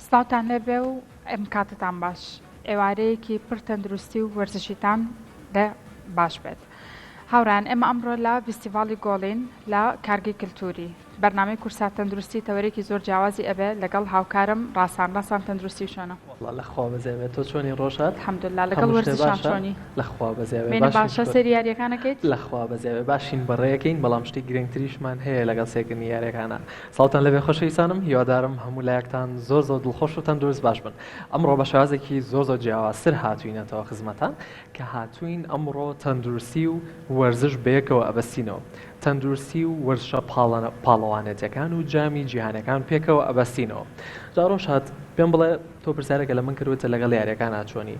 سڵاوتان لێبێ و ئەم کاتتان باش. ئێوارەیەکی پڕ تەندروستی و وەرزشیتان لە باش بێت. هاوران ئێمە ئەمڕۆ لە فستیڤاڵی گۆڵین لە کارگەی کلتوری بەرنامەی کورسات تەندروستی تەوەرێکی زۆر جیاوازی ئەبێ لەگەڵ هاوکارم ڕاستان تەندروستی شۆنە. لەخوا بەزێوێت تۆ چۆنی ڕۆژات؟ الحەمدولیلا لەگەڵ وەرزشان چۆنی؟ لەخوا بەزێوێت بێنە باشە سەری یاریەکانەکەیت؟ لەخوا بەزێوێت باشین بەڕێیەکەین بەڵام شتی گرنگتریشمان هەیە لەگەڵ سێکردنی یاریەکانە. ساڵتان لەبێ خۆشەویستانم، هیوادارم هەموو لایەکتان زۆر دڵخۆش و تەندروست باش بن. ئەمڕۆ بە شێوازێکی زۆر جیاوازتر هاتووینەتەوە خزمەتان کە هاتووین ئەمڕۆ تەندروستی و وەرزش بەیەکەوە ئەبەستینەوە. تەندروستی و وەرزشە پاڵەوانێتیەکان و جامی جیهانەکان پێکەوە ئەبەستینەوە. جا ڕۆژ هات پێم بڵێ تۆ پرسیارێکە لە من کردوتە لەگەڵ یاریەکان ناچۆنی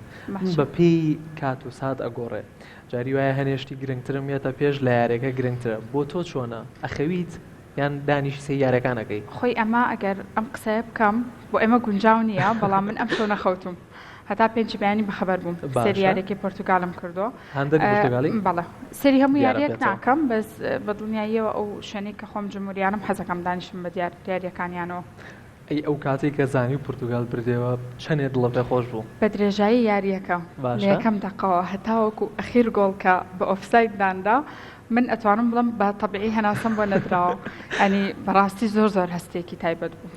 بە پێی کات و سات ئەگۆڕێ. جاری وایە هەنێشتی گرنگترم یێتە پێش لە یاریەکە گرنگترە. بۆ تۆ چۆنە؟ ئەخەویت یان دانیشی سێ یاریەکانەکەی؟ خۆی ئەمە ئەگەر ئەم قسەیە بکەم بۆ ئێمە گونجاو نییە، بەڵام من ئەم شۆ نەخەوتم. هەتا پێنج بەیانی بەخەبەر بووم سەری یاریەکی پۆرتوگالم کردو. بەڵێ سەری هەموو یاریەک ناکەم، بەس بە دڵنیاییەوە ئەو شوێنەی کە خۆم جمهوریانم حەزەکەم دانیشم بە دیاریەکانیانەوە. ئەی ئەو کاتێک کە زانی و پورتوگال بردێەوە چەندێ دڵە پێ خۆش بوو؟ بە درێژایی یاریەکە لە یەکەم دەقەوە هەتاوەکو ئەخیر گۆڵکە بە ئۆفسایدداندا من ئەتوانم بڵم بە تەبیعی هەناسم بۆ نەدراوە. ئەنی بەڕاستی زۆر هەستێکی تایبەت بوو.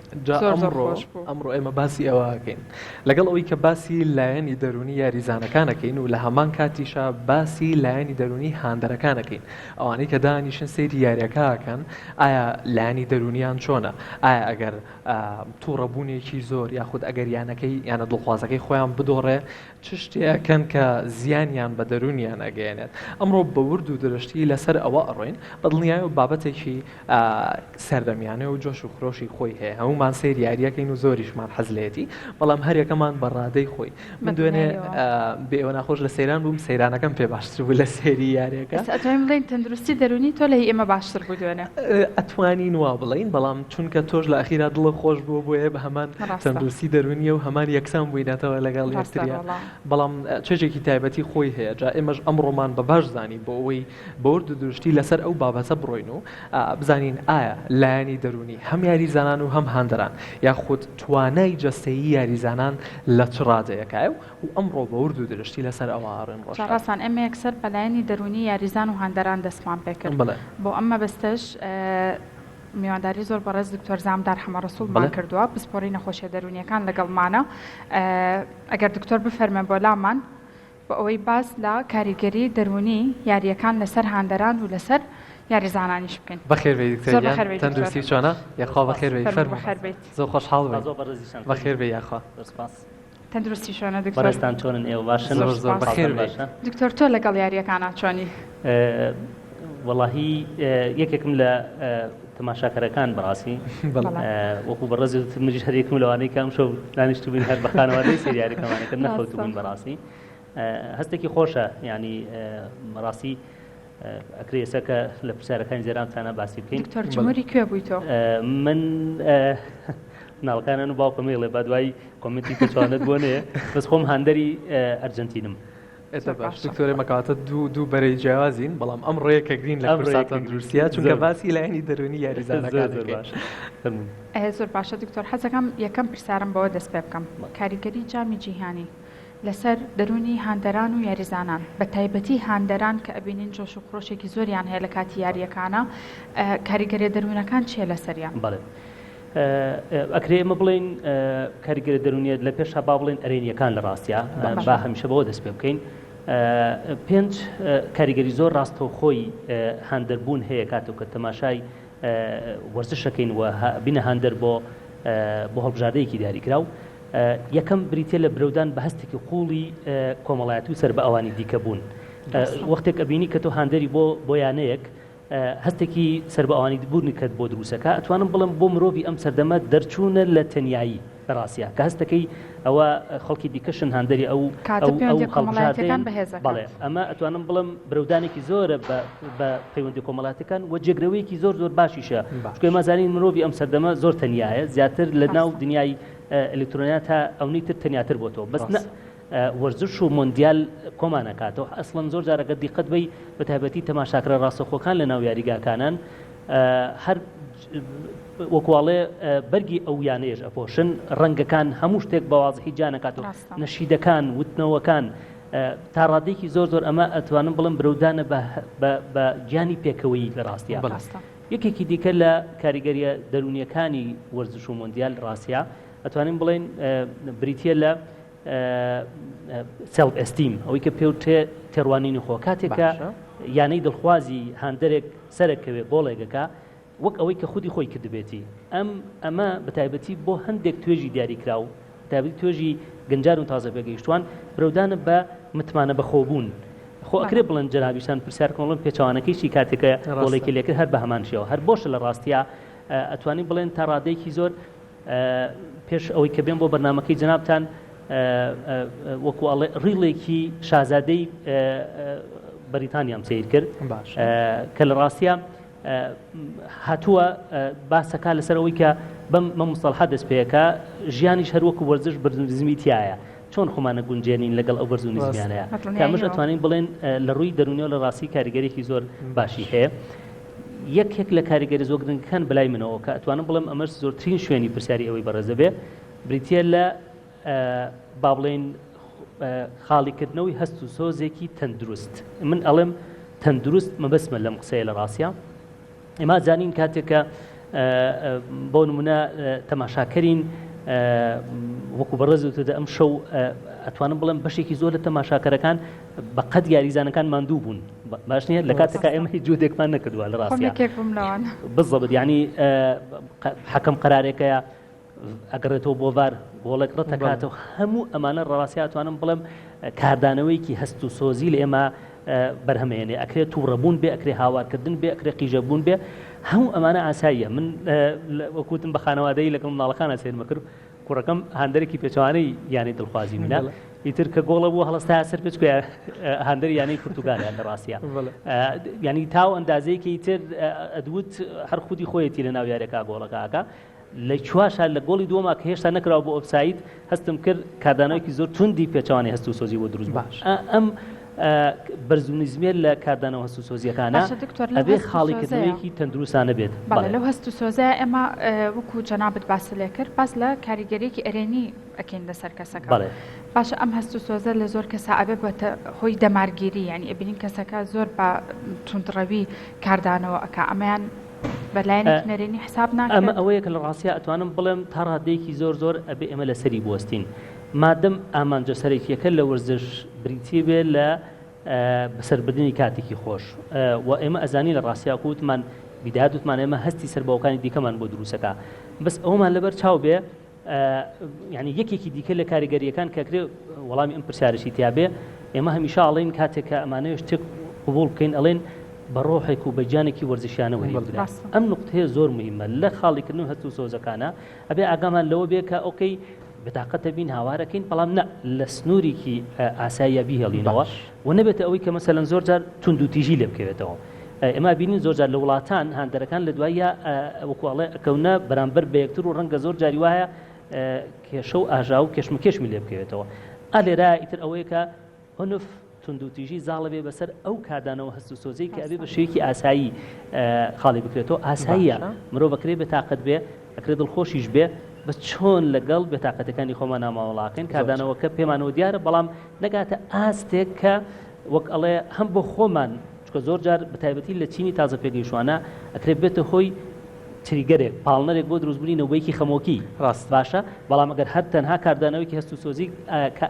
ئەمڕۆ ئێمە باسی ئەوەکەین لەگەڵ ئەوەی کە باسی لایەنی دەرونی یاریزانەکانەکەین و لە هەمان کاتیشە باسی لایەنی دەرونی هاندەرەکانەکەین. ئەوانەی کە دانیشن سەیری یاریەکەکەن ئایا لایەنی دەرونیان چۆنە؟ ئایا ئەگەر تووڕەبوونێکی زۆر یاخود ئەگەر یانەکەی یانە دڵخوازەکەی خۆیان بدۆڕێ چ شتێکەن کە زیانیان بە دەرونیان ئەگەێنێت. ئەمڕۆ بە ورد و درشتی لەسەر ئەوە ئەڕۆین بە دڵنیای و بابەتێکی سەردەمیانە و جۆش و خرۆشی خۆی هەیە. هەمومان سەیری یاریەکەین و زۆریشمان حەزلێتی، بەڵام هەر یەکەمان بە ڕادەی خۆی. من دوێنێ بێ ئەوە ناخۆش لە سەیران بووم، سەیرانەکەم پێ باشتر بوو لە سەیری یاریەکە. ئەتوانین بڵێن تەندروستی دەرونی تۆ لە ئێمە باشتر بوو دوێنێ؟ ئەتوانین وا بڵین، بەڵام چونکە تۆش لە ئەخیرا دڵە خۆش بووە بۆیە بە هەمان تەندروستی دەرونیە و هەمان یەکسان بووینەتەوە لەگەڵ یەکتریا. بەڵام چێژێکی تایبەتی خۆی هەیە. جا ئێمەش ئەمڕۆمان بە باش زانی بۆ ئەوەی بە ورد و درشتی لەسەر ئەو بابەتە بڕۆین و بزانین ئایا لایەنی دەرونی هەم یاریزانان و هەم هاندەران یاخود توانای جەستەیی یاریزانان لە چ ڕادەیەکایە و ئەمڕۆ بە ورد و درشتی لەسەر ئەوە ئاڕێن ڕۆژ. ڕاستان ئێمە یەکسەر بە لایەنی دەرونی یاریزان و هاندەران دەستمان پێکرد. بۆ ئەمە بەستەش میوانداری زۆر بەڕێز دکتۆر زامدار حەمەڕەسوڵمان کردووە پسپۆڕی نەخۆشیە دەرونیەکان لەگەڵمانە. ئەگەر دکتۆر بفەرمێ بۆ لامان بە ئەوەی باس لە کاریگەری دەرونی یاریەکان لەسەر هاندەران و لەسەر یاریزانانیش بکەین. بەخێربێ تەندروستی چۆنە؟ یاخوا بەخێربێ فەرموو. زۆر خۆشحاڵ بێ. بەخێربێ یاخوا. تەندروستی چۆنە دکتۆر؟ بەڕێستان چۆنن ئێوە باشن؟ زۆر بەخێر بێ. دکتۆر تۆ لەگەڵ یاریەکانە چۆنی؟ وەڵاهی یەکێکم لە تەماشاکەرەکان بەڕاستی وەکو بەڕێزی مریش هەرێکم لەوانەی کەم شەو دانیشتبووین هەر بە خانەوادەی سەیری یاریەکەمانەکەم نەخەوتبووین بەڕاستی. هەستێکی خۆشە، ینی ڕاستی ئەکرێ ئێستا لە پرسیارەکانی زێرانتانە باسی بکەین. دکتۆر جمهوری کوێ بووی تۆ؟ من ناڵەکانان و باوکەمە ئێڵێ با دوای کۆمنتی پێچوانت بۆ نێ، بەس خۆم هاندەری ئەرجەنتینم. ئێستا باش دکتۆرێ مەکاتە دوو بەرەی جیاوازین، بەڵام ئەم ڕێیەکە گرین لە کورسات تەندروستیە چونکە باسی لایەنی دەرونی یاریزانەکان باش. زۆر باشە دکتۆر، حەزەکەم یەکەم پرسیارم بەوە دەست پێ بکەم. کاریگەری جامی جیهانی لەسەر دەرونی هاندەران و یاریزانان بە تایبەتی هاندەران کە ئەبینین جۆش و خرۆشێکی زۆریان هەیە لە کاتی یاریەکانە، کاریگەری دەرونەکان چیە لەسەریان؟ بەڵێ ئەکرێ ئمە بڵین کاریگەری دەرونیت لە پێشا با بڵین ئەرێنیەکان لە ڕاستیە با هەمیشە بەوە دەست پێ بکەین. پێنج کاریگەری زۆر ڕاستەوخۆی هاندەربوون هەیە کاتێک کە تەماشای وەرزشەکەین و بینە هاندەر بۆ هەڵبژاردەیەکی دیاریکراو. یەکەم بریتە لە برەودان بە هەستێکی قوڵی کۆمەڵایەتی و سەر بە ئەوانی دیکە بوون. وەختێک ئەبینی کە تۆ هاندەری بۆ یانەیەک هەستێکی سەر بە ئەوانی بوونی کەت بۆ دروستەکە، ئەتوانم بڵم بۆ مرۆڤی ئەم سەردەمە دەرچوونە لە تەنیایی بەڕاستیە کە هەستەکەی ئەوە خەڵکی دیکەشن هەندەری ئەو هەڵبژاردەیان بەڵێ ئەمە ئەتوانم بڵم برەودانێکی زۆرە بە پەیوەندی کۆمەڵاتەکان و جێگرەوەیەکی زۆر باشیشە. چکە مازانین مرۆڤی ئەم سەردەمە زۆر تەنیایە، زیاتر لە ناو دنیای ئەلکترۆنیات تا ئەوەی تر تەنیاتر بۆ تۆ بەس وەرزش و مۆندیال کۆمانەکاتەوە. ئەسڵەن زۆر جارەکە دیقەت بی بە تایبەتی تەماشاکرە ڕاستەخۆکان لە ناو یاریگاکانان هەر وەکواڵێ بەرگی ئەو یانەیەش ئەپۆشن ڕەنگەکان هەموو شتێک بەوازحی جانەکات و نەشیدەکان وتنەوەکان تا ڕادێکی زۆر ئەمە ئەتوانم بڵم برەودانە بە گیانی پێکەوەی لە ڕاستیە. یەکێکی دیکە لە کاریگەریە دەرونیەکانی وەرزش و مۆندیال ڕاستیە ئەتوانین بڵێن بریتە لە سێلف ئەستیم، ئەوەی کە پێوتێ تێڕوانینی خۆ کاتێکە یانەی دڵخوازی هاندەرێک سەرەکەوێ بۆڵێگەکە وەک ئەوەی کە خودی خۆی کردبێتی ئەمە بەتایبەتی بۆ هەندێک توێژی دیاریکراو تابی توێژی گەنجار و تازە پێگەیشتوان برەودانە بە متمانە بەخۆبوون خۆ ئەکرێ بڵند جەنابیشان پرسیارکەڵم پێچوانەکەیشی کاتێکە بۆڵێکی لێکرد هەر بە هەمانشیەوە هەر بۆشە لە ڕاستیە ئەتوانین بڵێن تا ڕادەیەکی زۆر پێش ئەوەی کە بێن بۆ بەرنامەکەی جەنابتان وەکو ئەڵێ ڕیڵێکی شازادەی بەریتانیام سیر کرد کە لە ڕاستیە هاتووە باسەکە لەسەرەوەی کە بەم مستەڵحە دەست پێەکە ژیانیش هەروەکو وەرزش بەرزنزمی تایە چۆن خۆمانە گونجێنین لەگەڵ ئەو بەرزونیزمیانەیە کامش ئەتوانین بڵێن لە ڕووی دەرونیەوە لە ڕاستی کاریگەرێکی زۆر باشی هەیە. یەکێک لە کاریگەری زۆرگرنگەکان بەلای منەوە کە ئەتوانم بڵێم ئەمەش زۆرترین شوێنی پرسیاری ئەوەی بەڕێزە بێ بریتە لە با بڵێن خاڵیکردنەوەی هەست و سۆزێکی تەندروست. من ئەڵێم تەندروست مەبەسمە لەم قسەیە لە ڕاستیە. ئێمە زانین کاتێکە بۆ نمونە تەماشاکەرین وەکو بەڕێزتدا ئەم شەو ئەتوانم بڵێم بەشێکی زۆر لە تەماشاکەرەکان بە قەت یاریزانەکان ماندوو بوون باش نییە لە کاتێکە ئێمە هیچ جودێکمان نەکردووە لە ڕاستیە بزەبت ینی حەکەم قەرارێکەیە ئەگەڕێتەوە بۆ ڤار گۆڵێک ڕەتەکاتەوە هەموو ئەمانە ڕاستی ئەتوانم بڵێم کاردانەوەیکی هەست و سۆزی لە ئێمە بەرهەمێنێ ئەکرێت تووڕەبوون بێ ئەکرێ هاوارکردن بێ ئەکرێ قیژەبوون بێ هەموو ئەمانە ئاساییە. من وەکوتم بە خانەوادەی لەگەڵ منداڵەکانە سێرمە کرد کوڕەکەم هەندێکی پێچوانەی یانی دڵخوازی منە ئیتر کە گۆڵە بوو هەڵستا سەر پێچ هەندێر یانەی پورتوگالە لە ڕاستیە ینی تاو ئەندازەیەکی تر ئەدوت هەر خودی خۆیەتی لە ناو یارێکا گۆڵەکەکە لە چواشە لە گۆڵی دووەما کە هێشتا نەکراوە بۆ ئۆفساید هەستم کرد کاردانەوەیکی زۆر توندی پێچوانی هەست و سۆزی بۆ دروست باش ئەم بەرزونیزمێر لە کاردانەوە هەست و سۆزیەکانە ئەبێ خاڵیکردنەوەیکی تەندروستانە بێت. لەو هەست و سۆزە ئێمە وەکو جەنابەت باس لێ کرد باس لە کاریگەریەکی ئەرێنی ئەکەین لەسەر کەسەکە باشە ئەم هەست و سۆزە لە زۆر کەسە ئەبێ بۆتە هۆی دەمارگیری ینی ئەبینین کەسەکە زۆر بە توندڕەوی کاردانەوە ئەکا ئەمەیان بەلایەنێکی نەرێنی حساب ناکرێت. ئەمە ئەوەیە کە لە ڕاستیە ئەتوانم بڵێم تا ڕادەیەکی زۆر ئەبێ ئێمە لەسەری بوەستین مادەم ئامانجە سەرەکیەکە لە وەرزش بریتی بێ لە بەسەربردنی کاتێکی خۆش و ئێمە ئەزانی لە ڕاستیە وتمان بیداد وتمان ئێمە هەستی سەربەوەکانی دیکەمان بۆ دروستەکە بەس ئەومان لەبەر چاو بێ ینی یەکێکی دیکە لە کاریگەریەکان کەکرێ وەڵامی ئەم پرسیارشی تیابێ ئێمە هەمیشە ئەڵێن کاتێکە ئەمانەیە شتێک قبول بکەین ئەڵێن بە ڕۆحێک و بەجانێکی وەرزشیانە وەریبرا ئەم نقطەیە زۆر مهمە لە خاڵیکردن و هەست و سۆزەکانە ئەبێ ئاگامان لەوە بێ کە ئۆکەی بتاقەتە بین هاوارەکەین بەڵام نە لە سنوورێکی ئاساییە بیهێڵینەوە و نەبێتە ئەوەی کە مەسەلەن زۆر جار تونند و تیژی لێ بکەوێتەوە. ئێمە بینین زۆر جار لە وڵاتان هاندەرەکان لە دوایە وەکوڵێ ئەکەونە بەرامبەر بە یەکتر و ڕەنگە زۆر جاری وایە کێشە و ئاژا و کێشمکێشمی لێ بکەوێتەوە. ئالێرا ئیتر ئەوەیە کە هەنف تونند و تیژی زاڵە بێ بەسەر ئەو کادانەوە هەست و سۆزەی کە ئەبێ بە شێوەیەکی ئاسایی خاڵی بکرێتەوە ئاساییە مرۆڤ بەکرێ بێتاقەت بێ ئەکرێ دڵخۆشیش بێ بەس چۆن لەگەڵ بێتاقەتەکانی خۆمان ناماوەڵاکەین کادانەوەکە پێمانەوە دیارە بەڵام نەگاتە ئاستێک کە وەک ئەڵێ هەم بۆ خۆمان چکە زۆر جار بەتایبەتی لە چینی تازە پێگەیشتوانە ئەکرێت بێتە هۆی تریگەرێک پاڵنەرێک بۆ دروستبوونی نەوەیەکی خەمۆکی ڕاست باشە بەڵام ئەگەر هەر تەنها کاردانەوەیکی هەست و سۆزی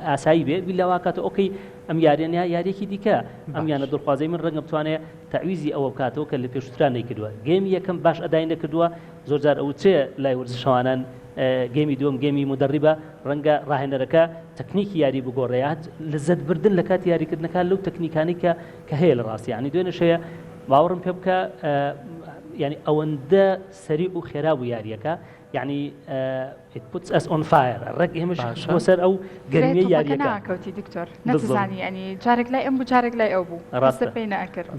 ئاسایی بێ بیلەواکاتە ئۆکەی ئەم یاریانە یاریەکی دیکە ئەم یانە دڵخوازەی من ڕەنگە بتوانێت تەعویزی ئەوە بکاتەوە کە لە پێشووتران نەیکردووە گێمی یەکەم باش ئەدای نەکردووە زۆر جار ئەو چێ لای وەرزشەوانان گێمی دووەم گێمی مدەڕیبە ڕەنگە ڕاهێنەرەکە تەکنیکی یاری بگۆڕێات لەزەت بردن لە کاتی یاریکردنەکان لەو تەکنیکانی کە هەیە لە ڕاستی ینی دوێنێشەیە باوەڕم پێ بکە ینی ئەوەندە سەریع و خێرا بوو یاریەکە يعني it puts us on fire ڕێک ئێمەش بۆ سەر ئەو گەرمیە یاریەکە ناکەوتی دکتۆر نەتزانی ینی جارێک لای ئەم بوو جارێک لای ئەو بوو ڕاستە پێی نەکرد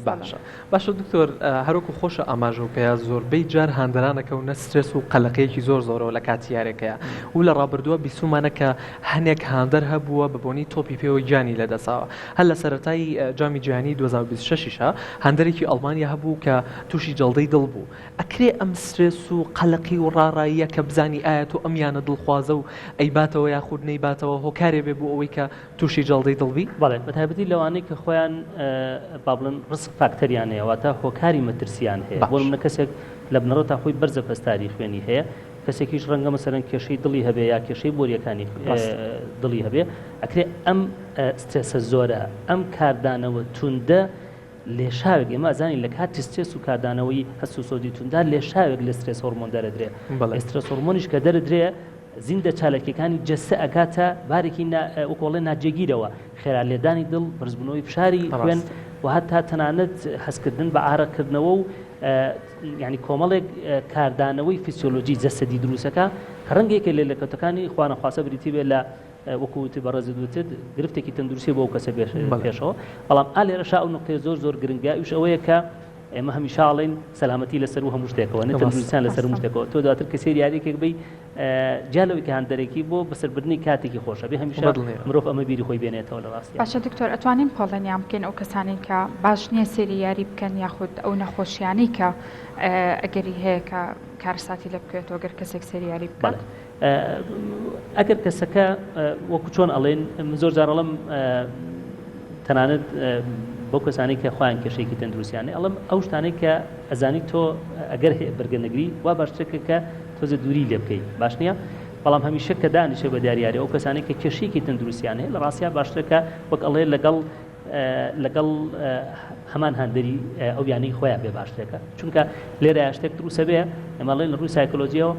باشە دکتۆر هەروکو خۆشە ئاماژە و پێیا زۆربەی جار هاندەرانەکەونە سترس و قەلەقەیەکی زۆر زۆرەوە لە کاتی یاریەکەیە و لە ڕابردووە بیسومانە کە هەنێک هاندەر هەبووە بەبوونی تۆپی پێوەی گیانی لەدەساوە هەر لە سەرەتایی جامی جیهانی 2026 هاندەرێکی ئەڵمانیا هەبوو کە تووشی جەڵدەی دڵ بوو ئەکرێ ئەم سترس و قەلەقی و ڕاڕاییە کە بزانی ئایا تۆ ئەمیانە دڵخوازە و ئەیباتەوە یاخود نەیباتەوە هۆکارێ بێ بۆ ئەوەی کە تووشی جەڵدەی دڵبی بەڵێ بەتایبەتی لەوانەی کە خۆیان با بڵێن ڕسک فاکتەریان هەیە واتە هۆکاری مەترسیان هەیە بۆ منە کەسێک لە بنەڕۆ تا خۆی بەرزە پەستاری خوێنی هەیە کەسێکیش ڕەنگە مەسەرەن کێشەی دڵی هەبێ یا کێشەی بۆریەکانی دڵی هەبێ ئەکرێ ئەم سترێسە زۆرە ئەم کاردانەوە توندە لێشاوێک ئێمە ئەزانین لە کاتی سترێس و کاردانەوەی هەست و سۆدی توندا لێشاوێک لە سترێس هۆرمۆن دەرەدرێ ئێسترس هۆرمۆنیش کە دەرەدرێ زیندە چالەکیەکانی جەستە ئەکاتە بارێکی وەکۆڵێ ناجێگیرەوە خێرا لێدانی دڵ بەرزبوونەوەی فشاری خوێن و هەتا تەنانەت هەستکردن بە ئارەکردنەوە و ینی کۆمەڵێک کاردانەوەی فیسیۆلۆجی جەسەدی دروستەکە کە ڕەنگێکە لە لەکەوتەکانی خوانەخواسە بریتی بێ لە وەکوتی بەڕێزت وتت گرفتێکی تەندروستی بۆ ئەو کەسە پێشەوە بەڵام ئالێرەشا ئەو نقطەیە زۆر گرنگە ئیش ئەوەیە کە ئێمە هەمیشە ئاڵێن سەلامەتی لەسەر و هەموو شتێکەوە نە تەندروستیان لەسەر هەموو شتێکەوە تۆ دواتر کە سێری یاریێکێک بی جالەوەی کە هاندەرێکی بۆ بەسەربردنی کاتێکی خۆشە بێ هەمیشە مرۆڤ ئەمە بیری خۆی بێنێتەوە لە ڕاستی باشە دکتۆر ئەتوانین پاڵێنیان بکەین ئەو کەسانی کە باش نییە سێری یاری بکەن یاخود ئەو نەخۆشیانی کە ئەگەری هەیە کە کارساتی لە بکرێتەوە گەر کەسێک سێری یاری بکات ئەگەر کەسەکە وەکو چۆن ئەڵێن زۆر جارەڵم تەنانەت بۆ کەسانی کە خۆیان کێشەیەکی تەندروستیانێ ئەڵم ئەو شتانەی کە ئەزانی تۆ ئەگەر بەرگەنەگری وا باشترێکە کە تۆزە دووری لێ بکەیت باش نییە بەڵام هەمیشە کە دانیشە بە دیاریاری ئەو کەسانی کە کێشەیەکی تەندروستیانێ لە ڕاستیا باشترەکە وەک ئەڵێ لەگەڵ هەمان هاندەری ئەو یانەی خۆیان بێ باشترەکە چونکە لێرە شتێک دروستە بێ ئەمەڵێن لە ڕووی سایکۆلۆجیەوە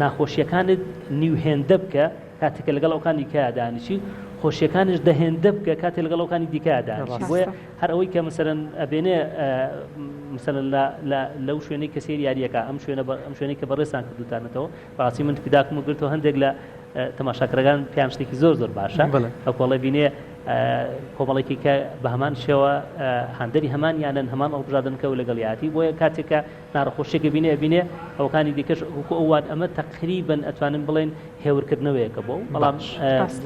ناخۆشیەکانت نیوهێندە بکە کاتێکە لەگەڵ ئەوکانی دیکەیە دانیشی خۆشیەکانش دەهێندە بکە کاتێک لەگەڵ ئەوکانی دیکەیە دانیشی بۆیە هەر ئەوەی کە مەسەرەن ئەبێنێ مثلا لەو شوێنەی کە سێری یاریەکە ئەم شوێنەی کە بەڕێستان کردوتانەتەوە بەڕاستی من فیداکم گرتەوە هەندێک لە تەماشاکرەکان پێیان شتێکی زۆر باشە ئەوکۆڵە بینێ کۆمەڵێکی کە بە هەمان شێوە هاندەری هەمان یانن هەمان ئەڵبژاردنکە و لەگەڵ یاتی بۆیە کاتێکە ناڕەخۆشیێکە بینێ ئەوکانی دیکەش ئەووان ئەمە تەقریبەن ئەتوانن بڵێن هێورکردنەوەیەکە بۆ بەڵام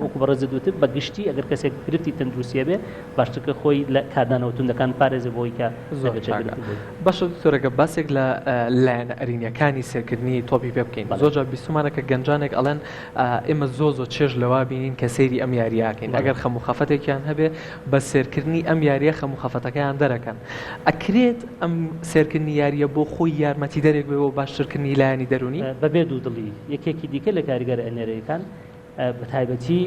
وەکو بەڕێزت وتت بە گشتی ئەگەر کەسێک گرفتی تەندروستیە بێ باشترکە خۆی لە کاردانەوە توندەکان پارێزە بۆی کە باشە دکتۆرەکە باسێک لە لایەنە ئەرینیەکانی سێرکردنی تۆپی پێ بکەین زۆرجار بیستمانەکە گەنجانێک ئەڵێن ئێمە زۆر چێژ لەوا بینین کە سەیری ئەم یاریاکەین ئەگەر خەموخەفەتێکیان هەبێ بە سێرکردنی ئەم یاریە خەموخەفەتەکەیان دەرەکەن ئەکرێت ئەم سێرکردنی یاریە بۆ خۆی یارمەتی دەرێک بێ بۆ باشترکردنی لایەنی دەرونی بەبێ دوودڵی یەکێکی دیکە لە کاریگەرە ئەنێرەکان بە تایبەتی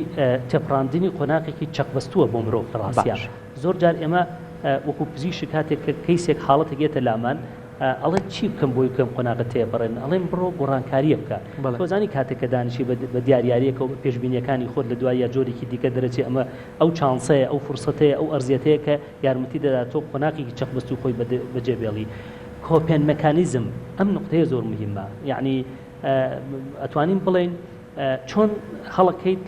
تێپڕاندنی قۆناقێکی چەقبەستووە بۆ مرۆڤ ڕاستیە زۆر جار ئێمە وەکو پزیشک کاتێک کە کەیسێک حاڵەتێک گێتە لامان ئەڵێ چی بکەم بۆی کەم قۆناغە تێپەڕێن ئەڵێن بڕۆ گۆڕانکاریە بکە تۆزانی کاتێککە دانیشی بە دیاریارەکە و پێشبینیەکانی خۆت لە دوای یا جۆرێکی دیکە دەرەچێ ئەمە ئەو چانسەیە ئەو فرسەتەیە ئەو ئەرزیەتەیە کە یارمەتی دەدات تۆ قۆناقێکی چەقبەست و خۆی بەجێبێڵی کۆپێن مەکانیزم ئەم نقطەیە زۆر مهمە یعنی ئەتوانین بڵێن چۆن هەڵەکەیت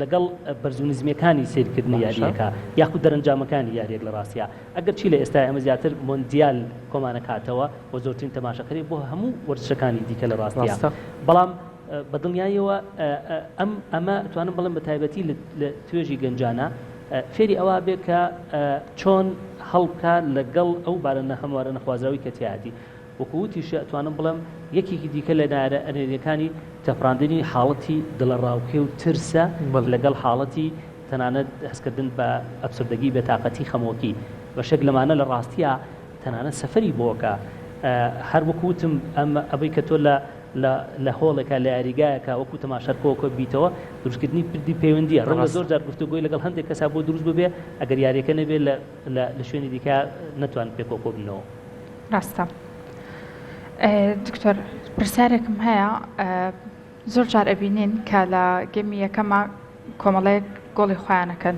لەگەڵ بەرزونیزمیەکانی سیرکردنی یاریەکە یاخود دەرەنجامەکانی یاریەک لە ڕاستیە ئەگەر چی لە ئێستا ئەمە زیاتر مۆندیال کۆمانەکاتەوە بۆ زۆرترین تەماشەکەری بۆ هەموو وەرزشەکانی دیکە لە ڕاستیە بەڵام بەدڵنیاییەوە ئەمە توانم بڵێم بە تایبەتی لە توێژی گەنجانە فێری ئەوە بێت کە چۆن هەڵبکە لەگەڵ ئەو بارە هەموارە نەخوازراوی کە تیادی وەکووتیشە ئەتوانم بڵێم یەکێکی دیکە لە نارە ئەنێریەکانی تەپڕاندنی حاڵەتی دڵەڕاوکێ و ترسە لەگەڵ حاڵەتی تەنانەت هەستکردن بە ئەفسردەگی بێتاقەتی خەمۆکی بەشێک لەمانە لە ڕاستیە تەنانەت سەفەری بۆکە هەر وەکوتم ئەبەی کە تۆ لە هۆڵێکە لە یاریگایەکە وەکو تەماشەرکۆکە بیتەوە دروستکردنی پردی پەیوەندیە ڕەنگە زۆر جار گفتوگۆی لەگەڵ هەندێک کەسا بۆ دروست ببێ ئەگەر یاریەکە نەبێ لە شوێنی دیکە نەتوان پێکۆکۆ بنەوە ڕاستە دکتۆر پرسیارێکم هەیە زۆر جار ئەبینین کە لە گەمی یەکەمە کۆمەڵەیەک گۆڵی خۆیانەکەن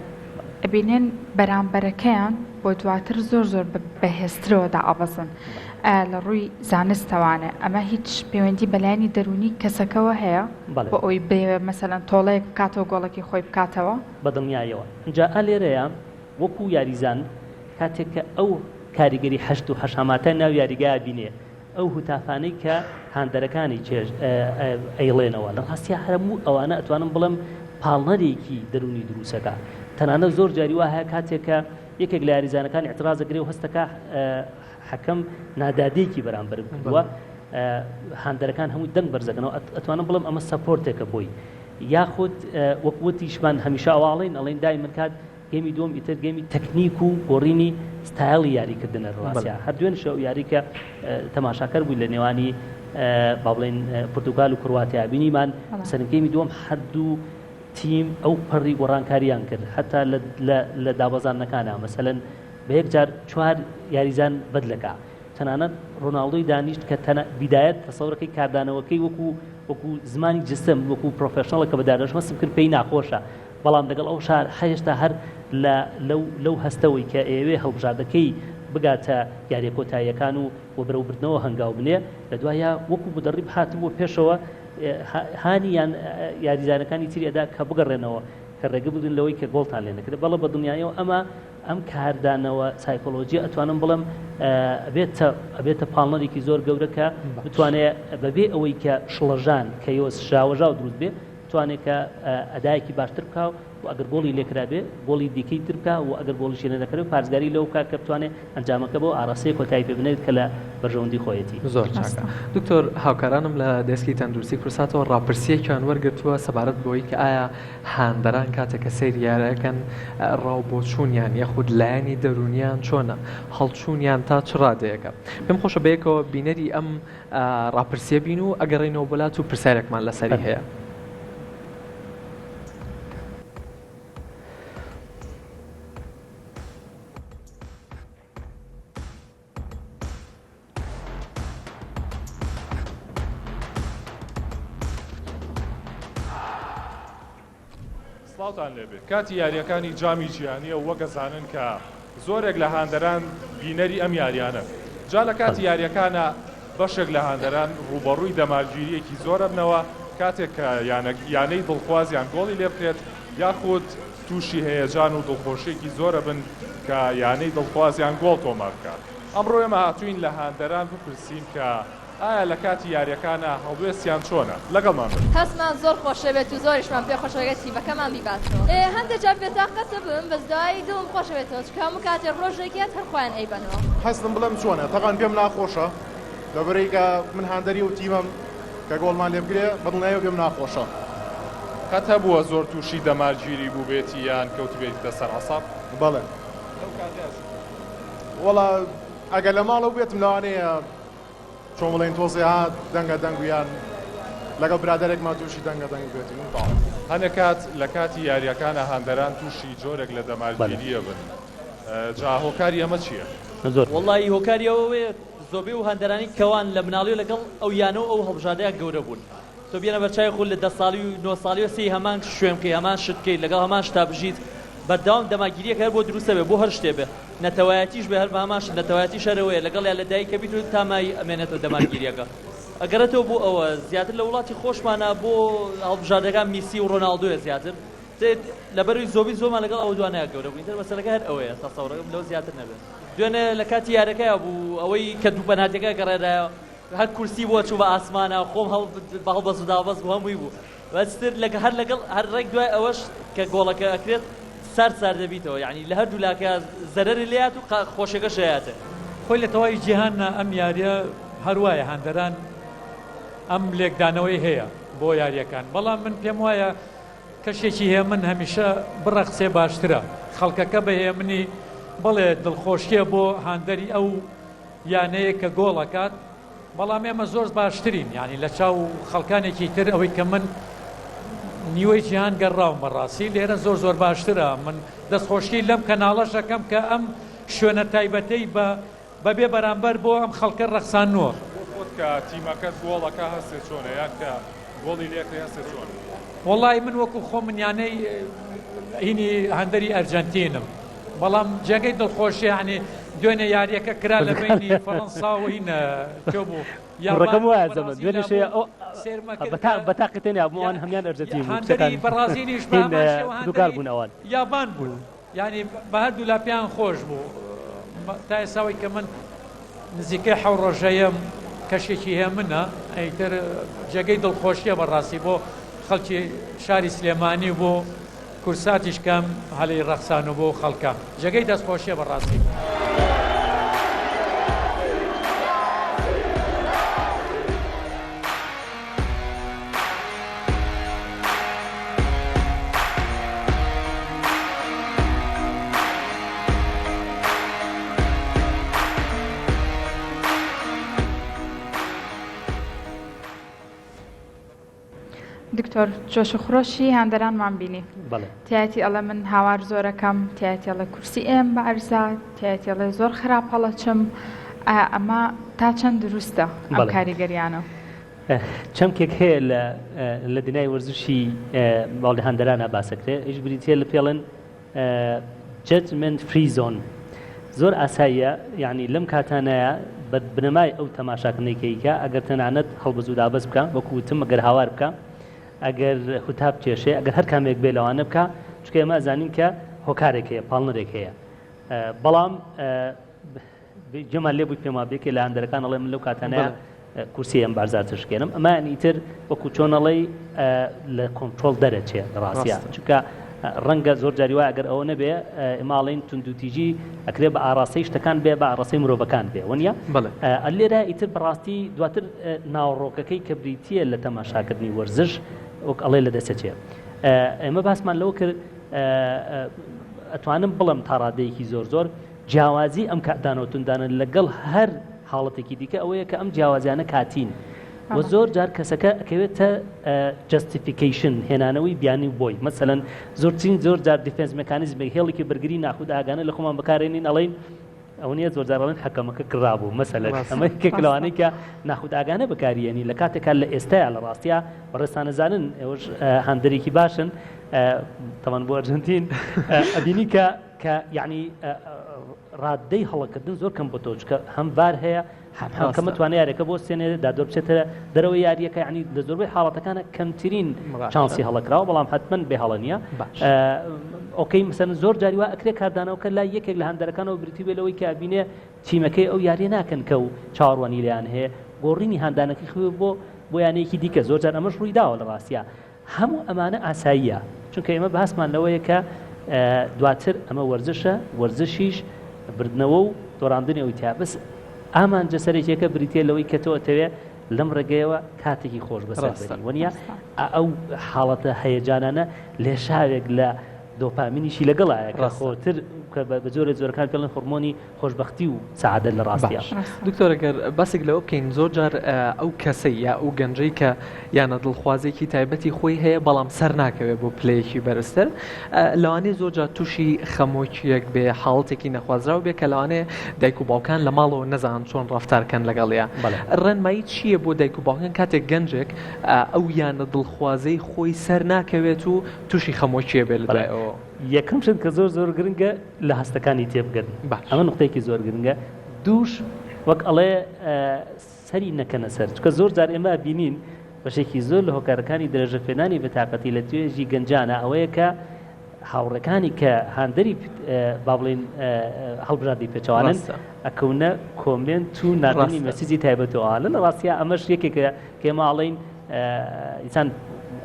ئەبینێن بەرامبەرەکەیان بۆ دواتر زۆر بەهێزترەوە دائەبەزن لە ڕووی زانستەوانە ئەمە هیچ پەیوەندی بەلایانی دەرونی کەسەکەەوە هەیە بۆ ئەوی بێ مەسەلەن تۆڵەیەک بکاتەوە گۆڵێکی خۆی بکاتەوە بەدڵنیایەوە اینجا ئالێرەیە وەکو یاریزان کاتێک کە ئەو کاریگەری هەشت و هەشاماتە ناو یاریگای بینێ ئەو هوتافانەی کە هاندەرەکانی چێژ ئەیڵێنەوە لە ڕاستیا هەموو ئەوانە ئەتوانم بڵم پاڵنەرێکی دەرونی دروستەکە تەنانەت زۆر جاری وا هەیە کاتێک کە یەکێک لە یاریزانەکان اعتراضەگرێ و هەستەکە حەکەم نادادەیەکی بەرامبەر بووە هاندەرەکان هەمووی دەنگ بەرزەکەنەوە ئەتوانم بڵم ئەمە سەپۆرتێکە بۆی یاخود وەکوتیشمان هەمیشە ئەواڵین ئەڵێن دایمەن کات گەیمی دوم ئیتر گەیمی تەکنیک و گۆڕینی ستایڵی یاریکردنە ڕاستە هەردوێن شەو یاریکە تەماشاکەر بووی لە نێوانی با بڵێن پورتوگال و کرواتیا بینیمان سەرنج گەیمی دوم هەردوو تیم ئەو پەڕی گۆڕانکاریان کرد حتا لە دابەزانەکانە مەسەلەن بە یەک جار 4 یاریزان بەدلەکە تەنانەت ڕۆناڵدۆی دانیشت کە بیدایەت تەسەورەکەی کاردانەوەکەی وەکو زمانی جستم وەکو پرۆفێشنەڵەکە بەدادەشمەسم کرد پێی ناخۆشە بەڵام دەگەڵ ئەو شار هەیشتا هەر لەو هەستەوەی کە ئێوێ هەڵبژاردەکەی بگاتە یاریە کۆتاییەکان و بەرەوبردنەوە هەنگاو بنێ لە دوایە وەکو مدەڕیب هاتبووە پێشەوە هانیان یاریزانەکانی تریەدا کە بگەڕێنەوە کە ڕێگە بدون لەوەی کە گۆڵتان لێ نەکرد بەڵە بە دنیایەوە ئەم کاردانەوە سایکۆلۆژی ئەتوانم بڵم ئەبێتە پاڵنەرێکی زۆر گەورەکە بتوانێت بەبێ ئەوەی کە شڵەژان کە شاوەژاو دروست بێ بتوانێت کە ئەدایەکی باشتر بکە و ئەگەر گۆڵی لێکرابێ گۆڵی دیکەی تر بکە و ئەگەر گۆڵیشی لێ نەکرێت پارێزگاری لەو کار کە بتوانێت ئەنجامەکە بۆ ئاراسەیە کۆتایی پێ بنێت کە لە بەرژەوەندی خۆیەتی زۆر چاکە دکتۆر هاوکارانم لە دەسکی تەندروستی پرساتەوە ڕاپرسیەکیان وەرگرتووە سەبارەت بۆی کە ئایا هاندەران کاتێک کە سەیری یاریەکەن ڕاوبۆچوونیان یەخود لایەنی دەرونیان چۆنە هەڵچوونیان تا چ ڕادەیەکە پێم خۆشە بەیەکەوە بینەری ئەم ڕاپرسیە بین و ئەگەڕێنەوە بۆلات و پرسیارێکمان لەسەری هەیە سڵاوتان لێبێت کاتی یاریەکانی جامی جیهانیە و وەگەزانن کە زۆرێک لە هاندەران بینەری ئەم یاریانە جا لە کاتی یاریەکانە بەشێک لە هاندەران ڕوبەڕووی دەماگیریەکی زۆرە بنەوە کاتێک کە یانەی دڵخوازیان گۆڵی لێ بکرێت یاخود تووشی هەیەجان و دڵخۆشیێکی زۆرە بن کە یانەی دڵخوازیان گۆڵ تۆمار بکات ئەمڕۆ ئێمە هاتووین لە هاندەران بپرسین کە ئایا لە کاتی یاریەکانە هەڵوێستیان چۆنە لەگەڵمان هەستمان زۆر خۆشە بێت و زۆریشمان پێ خۆشەوێت تیمەکەمان بیباتەوە هەندێک جار بێتاقەتە بم بەس دوایی دڵم خۆشەوێتەوە چکە هەموو کاتێک ڕۆژێکیات هەر خۆیان ئەیبەنەوە هەستم بڵێم چۆنە تەقان پێم ناخۆشە لەبەرەی کە من هاندەری و تیمم کە گۆڵمان لێ بگرێ بەدڵنیاییەوە پێم ناخۆشە قەت هەبووە زۆر تووشی دەماگیری بوو بێتی یان کەوتبێتە سەر عەساب بەڵێ وەڵا ئەگەر لە ماڵەوە بێتم لەوانەیە چۆن بڵێن تۆزێ هات دەنگە دەنگویان لەگەڵ برادێکمان تووشی دەنگە دەنگ بێتین هەنێ کات لە کاتی یاریەکانە هاندەران تووشی جۆرێک لە دەماگیریە بن جا هۆکاری ئەمە چییە؟ وەڵی هۆکاری ئەوەیە زۆربەی و هاندەرانی کەوان لە مناڵی لەگەڵ ئەو یانەوە ئەو هەڵبژاردەیە گەورە بوون تۆ بێنە بەرچای خۆ لە 10 ساڵی و 9 ساڵی و سی هەمان شوێن بکەی هەمان شت بکەیت لەگەڵ هەمان شتا بژیت بەردەوام دەماگیریەکە هەر بۆ دروستە بێ بۆ هەر شتێ بێ نەتەوایەتیش بێ هەر بە هەمان شت نەتەوایەتی شەرەوەیە لەگەڵ یا لە دایکە بیت و تامای ئەمێنێتەوە دەماگیریەکە ئەگەرێتەوە بۆ ئەوە زیاتر لە وڵاتی خۆشمانە بۆ هەڵبژاردەکان میسی و ڕۆناڵدۆیە زیاتر لەبەروی زۆبی زۆرمان لەگەڵ ئەو دوانەیە گەورە بووین تر مەسەلەکە هەر ئەوەیە تەسەوڕەکەم لەو زیاتر نەبێت دوێنێ لە کاتی یارەکەیە بوو ئەوەی کە دوو پەناتەکە گەڕێدایە هەر کورسی بۆ چوو بە ئاسمانە خۆم بەڵبەز و دابەز بوو هەمووی بوو بەستر هەر لەگەڵ هەر ڕێک دوای ئەوەش کە گۆڵەکە ئەکرێت سار دەبیتەوە یعنی لە هەردوو لاکە زەرەری لێات و خۆشەکەش هەیەتە خۆی لە تەواوی جیهان ئەم یاریە هەروایە هاندەران ئەم لێکدانەوەی هەیە بۆ یاریەکان بەڵام من پێم وایە کەشێکی هەیە من هەمیشە بڕە قسێ باشترە خەڵکەکە بە هەیە منی بڵێ دڵخۆشیە بۆ هاندەری ئەو یانەیە کە گۆڵەکات بەڵام ئێمە زۆر باشترین یعنی لە چاو خەڵکانێکی تر ئەوەی کە من نیوەی جیهان گەڕاوم بەڕاستی لێرە زۆر باشترە من دەستخۆشی لەم کەناڵەشەکەم کە ئەم شوێنە تایبەتەی بەبێ بەرامبەر بۆ ئەم خەڵکە ڕەخسانووە کە تیمەکەت گۆڵەکە هەستێ چۆنە یان کە گۆڵی لێکرێ هەستێ چۆن وەڵی من وەکو خۆ منیانەی هینی هەندەری ئەرجەنتینم بەڵام جێگەی دڵخۆشی یعنی دوێنێ یاریەکە کرا لە بینی فەڕەنسا و هینە تۆ بوو ڕقم وایە زەمە دوێنێ بەتاقیتێنی ئەوان هەمیان ئەرجەتی هەندێری بەڕازیلیش دووکار بوون ئەوان یابان بوو ینی بە هەردوو لاپیان خۆش بوو تا ئێساوەی کە من نزیکەی حەو ڕۆژەیەم کەشێکی هەیە منە ئەیتر جێگەی دڵخۆشیە بەڕاستی بۆ خەڵکی شاری سلێمانی بۆ کورساتیش کەم هەلەی ڕەخسان و بۆ خەڵکە جێگەی دەستخۆشیە بەڕاستی. دکتۆر جۆشخڕۆشی هاندەرانمان بینی تایەتی ئەڵە من هاوار زۆرەکەم تایەتی ئەڵە کورسی ئێم بە ئەرزا تایەتی ئەڵە زۆر خراپ هەڵەچم ئەمە تا چەند دروستە ئەم کاریگەریانە چەمکێک هەیە لە دنیای وەرزشی باڵی هاندەرانە باسەکرێ ئیش بریتە لە پێڵن جەجمنت فری زۆن زۆر ئاساییە یعنی لەم کاتانەیە بنەمای ئەو تەماشاکردنێکیکە ئەگەر تەنانەت هەڵبەزوو دابەز بکە وەکوتم ئەگەر هاوار بکە ئەگەر هوتاب کێشێ ئەگەر هەر کامێک بێ لەوانە بکە چکە ئێمە ئەزانین کە هۆکارێک هەیە پاڵنەرێک هەیە بەڵام جەمال لێ بووی پێما بێکێ لە هاندەرەکان ئەڵێ من لەو کاتانەیە کورسی ئەم بارزار تشکێنم ئەمانی ئیتر وەکو چۆنەڵی لە کۆنترۆل دەرەچێ ڕاستیە چونکە ڕەنگە زۆر جاری وایە ئەگەر ئەوە نەبێ ئێماڵین توندوتیژی ئەکرێ بە ئاڕاستەی شتەکان بێ بە ئاڕاستەی مرۆڤەکان بێ وەنیە لێرە ئیتر بەڕاستی دواتر ناوڕۆکەکەی کە بریتیە لە تەماشاکردنی وەرزش وەک ئەڵێ لە دەسەچێ ئێمە باسمان لەوە کرد ئەتوانم بڵم تا ڕادەیەکی زۆر جیاوازی ئەم دانەوتوندانە لەگەڵ هەر حاڵەتێکی دیکە ئەوەیە کە ئەم جیاوازیانە کاتین و زۆر جار کەسەکە ئەکەوێتە جەستیفیکیشن هێنانەوەی بیانی بۆی مەسەلەن زۆر جار دیفێنس مەکانیزمێک هێڵێکی بەرگری ناخود ئاگانە لە خۆمان بەکارێنین ئەڵێن ئەو نیە زۆر جارڵێن حەکەمەکە کڕابوو مەسەلەن ئەمە کێکلەوانەی کە ناخود ئاگانە بەکارێنی لە کاتێکا لە ئێستایا لە ڕاستیە بەڕێستانەزانن ئێوەش هاندەرێکی باشن تەمان بۆ ئەرجنتین ئەبینی کە یعنی ڕادەی هەڵەکردن زۆر کەم بۆ تۆ چکە هەم بار هەیە کەمە توانێت یاریەکە بۆ سێنێ دادۆ بچێتە دەرەوەی یاریەکە یعنی لە زۆربەی حاڵەتەکانە کەمترین چانسی هەڵەکراوە بەڵام حتمەن بێ هەڵە نییە ئۆکەی مەسەن زۆر جاری وا ئەکرێ کاردانەوەکە لای یەکێک لە هەندەرەکانەوە بریتی بێ لەوەی کە ئەبینێ تیمەکەی ئەو یاریە ناکەن کە و چاوەڕوانی لەیان هەیە گۆڕینی هەندانەکەی خوێ بۆ یانەیەکی دیکە زۆر جار ئەمەش ڕووی داوە لە ڕاستیە هەموو ئەمانە ئاساییە چونکە ئێمە بەهاسمان لەوەیە کە دواتر ئەمە وەرزشە وەرزشیش بردنەوە و دۆڕاندنی ئەوی تا بەس ئامان جەسەرێکێکە بریتێ لەوەی کە تۆ ئەتەوێ لەم ڕێگەیەوە کاتێکی خۆش بەسەر وەنیە ئەو حاڵەتە هەیەجانانە لێشاوێک لە دۆپامینیشی لەگەڵایە کە خۆتر بە زۆرەکان پێڵن هۆرمۆنی خۆشبەختی و سەعادەت لە ڕاستیە دکتۆر ئەگەر باسێک لەوە بکەین زۆر جار ئەو کەسەی یا ئەو گەنجەی کە یانە دڵخوازێکی تایبەتی خۆی هەیە بەڵام سەر ناکەوێت بۆ پلەیەکی بەرزتر لەوانەیە زۆر جار تووشی خەمۆکیەک بێ حاڵەتێکی نەخوازراو بێ کە لەوانەیە دایک و باوکان لە ماڵەوە نەزان چۆن ڕەفتارکەن لەگەڵیە ڕێنمایی چییە بۆ دایک و باوکان کاتێک گەنجێک ئەو یانە دڵخوازەی خۆی سەر ناکەوێت و تووشی خەمۆکیە بێ لەدایەوە یەکەم شت کە زۆر گرنگە لە هەستەکانی تێبگەن ئەمە نقطەیەکی زۆر گرنگە دووش وەک ئەڵێ سەری نەکەنە سەر چکە زۆر جار ئێمە بینین بەشێکی زۆر لە هۆکارەکانی درێژە فێنانی بەتاقەتی لە توێژی گەنجانە ئەوەیە کە هاوڕەکانی کە هاندەری با بڵێن هەڵبژاردی پێچەوانن ئەکەونە کۆمنت و ناردنی مەسیجی تایبەتەوە لە ڕاستیە ئەمەش یەکێکە کە ئێمە ئاڵێن ئینسان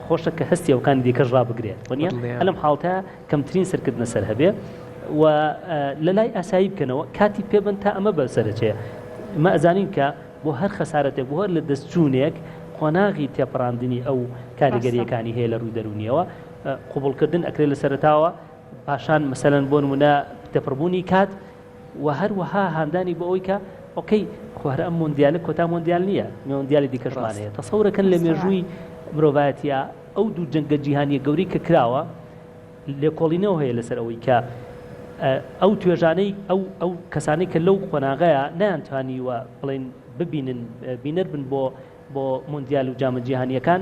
خۆشە کە هەستی ئەوکانی دیکەش ڕابگرێت وەنیە ئەلەم حاڵتە کەمترین سەرکردنە سەر هەبێ و لە لای ئاسایی بکەنەوە کاتی پێبن تا ئەمە بەسەرچێ ئمە ئەزانین کە بۆ هەر خەسارەتێک بۆ هەر لە دەستچوونێک خۆناغی تێپەڕاندنی ئەو کاریگەریەکانی هەیە لە ڕووی دەرونیەوە قوبوڵکردن ئەکرێت لە سەرتاوە پاشان مەسەلەن بۆ نمونە تێپڕبوونی کات و هەروەها هاندانی بۆ ئەوی کە ئۆکەی خوارە ئەم مۆندیالە کۆتا مۆندیال نییە مۆندیالی دیکەشمان هەیە تەسەورەکەن لە مێژووی مرۆڤایەتیە ئەو دوو جەنگە جیهانیە گەوری کە کراوە لێکۆڵینەوە هەیە لەسەر ئەوەی کە ئەو توێژانەی ئەو کەسانەی کە لەو خۆناغەیە نەیانتوانیوە بڵێن ببینن بینەر بن بۆ مۆندیال و جامە جیهانیەکان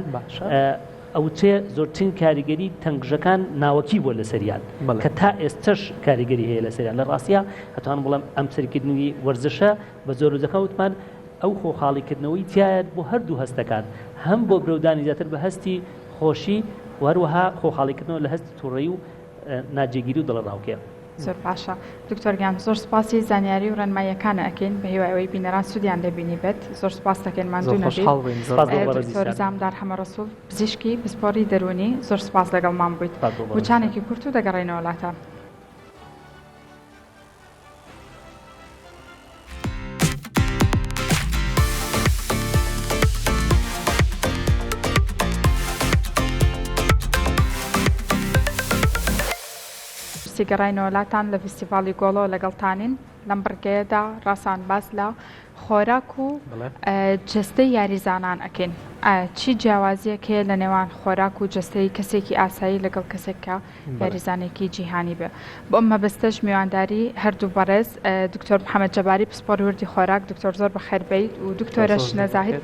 ئەو چێ زۆرترین کاریگەری تەنگژەکان ناوەکی بۆ لە سەریان کە تا ئێستش کاریگەری هەیە لە سەریان لە ڕاستیە هەتوان بڵێم ئەم سەرکردنی وەرزشە بە زۆرجەکە وتمان ئەو خۆخاڵیکردنەوەی تایەت بۆ هەردوو هەستەکان هەم بۆ برەودانی زیاتر بە هەستی خۆشی وەروەها خۆخاڵیکردنەوە لە هەستی تووڕێی و ناجێگیری و دڵڕاوکێ. زۆر باشە دکتۆر گیان زۆر سپاسی زانیاری و ڕێنماییەکانە ئەکەین بە هیوایەوەی بینەران سوودیان لێبینی بێت زۆر سپاس دەکەین ماندوو نەبێت دکتۆر زامدار حەمەرەسوول پزیشکی پسپۆڕی دەرونی زۆر سپاس لەگەڵمان بوویت وچانێکی کورت و دەگەڕێنەوە وڵاتان. گەڕینەوەلاتان لە فستیڤالی گۆڵۆ لەگەڵتانین لەم بڕگەیەدا ڕاستان باس لە خۆراک و جستەی یاریزانان ئەکەین چی جیاوازیەک هەیە لە نێوان خۆراک و جستەی کەسێکی ئاسایی لەگەڵ کەسێکە یاریزانێکی جیهانی بێ بۆ ئەم مەبەستەش میوانداری هەردوو بەڕێز دکتۆر محەممەد جەباری پسپۆری وردی خۆراک دکتۆر زۆر بەخێربەیت و دکتۆرە شنەزاهید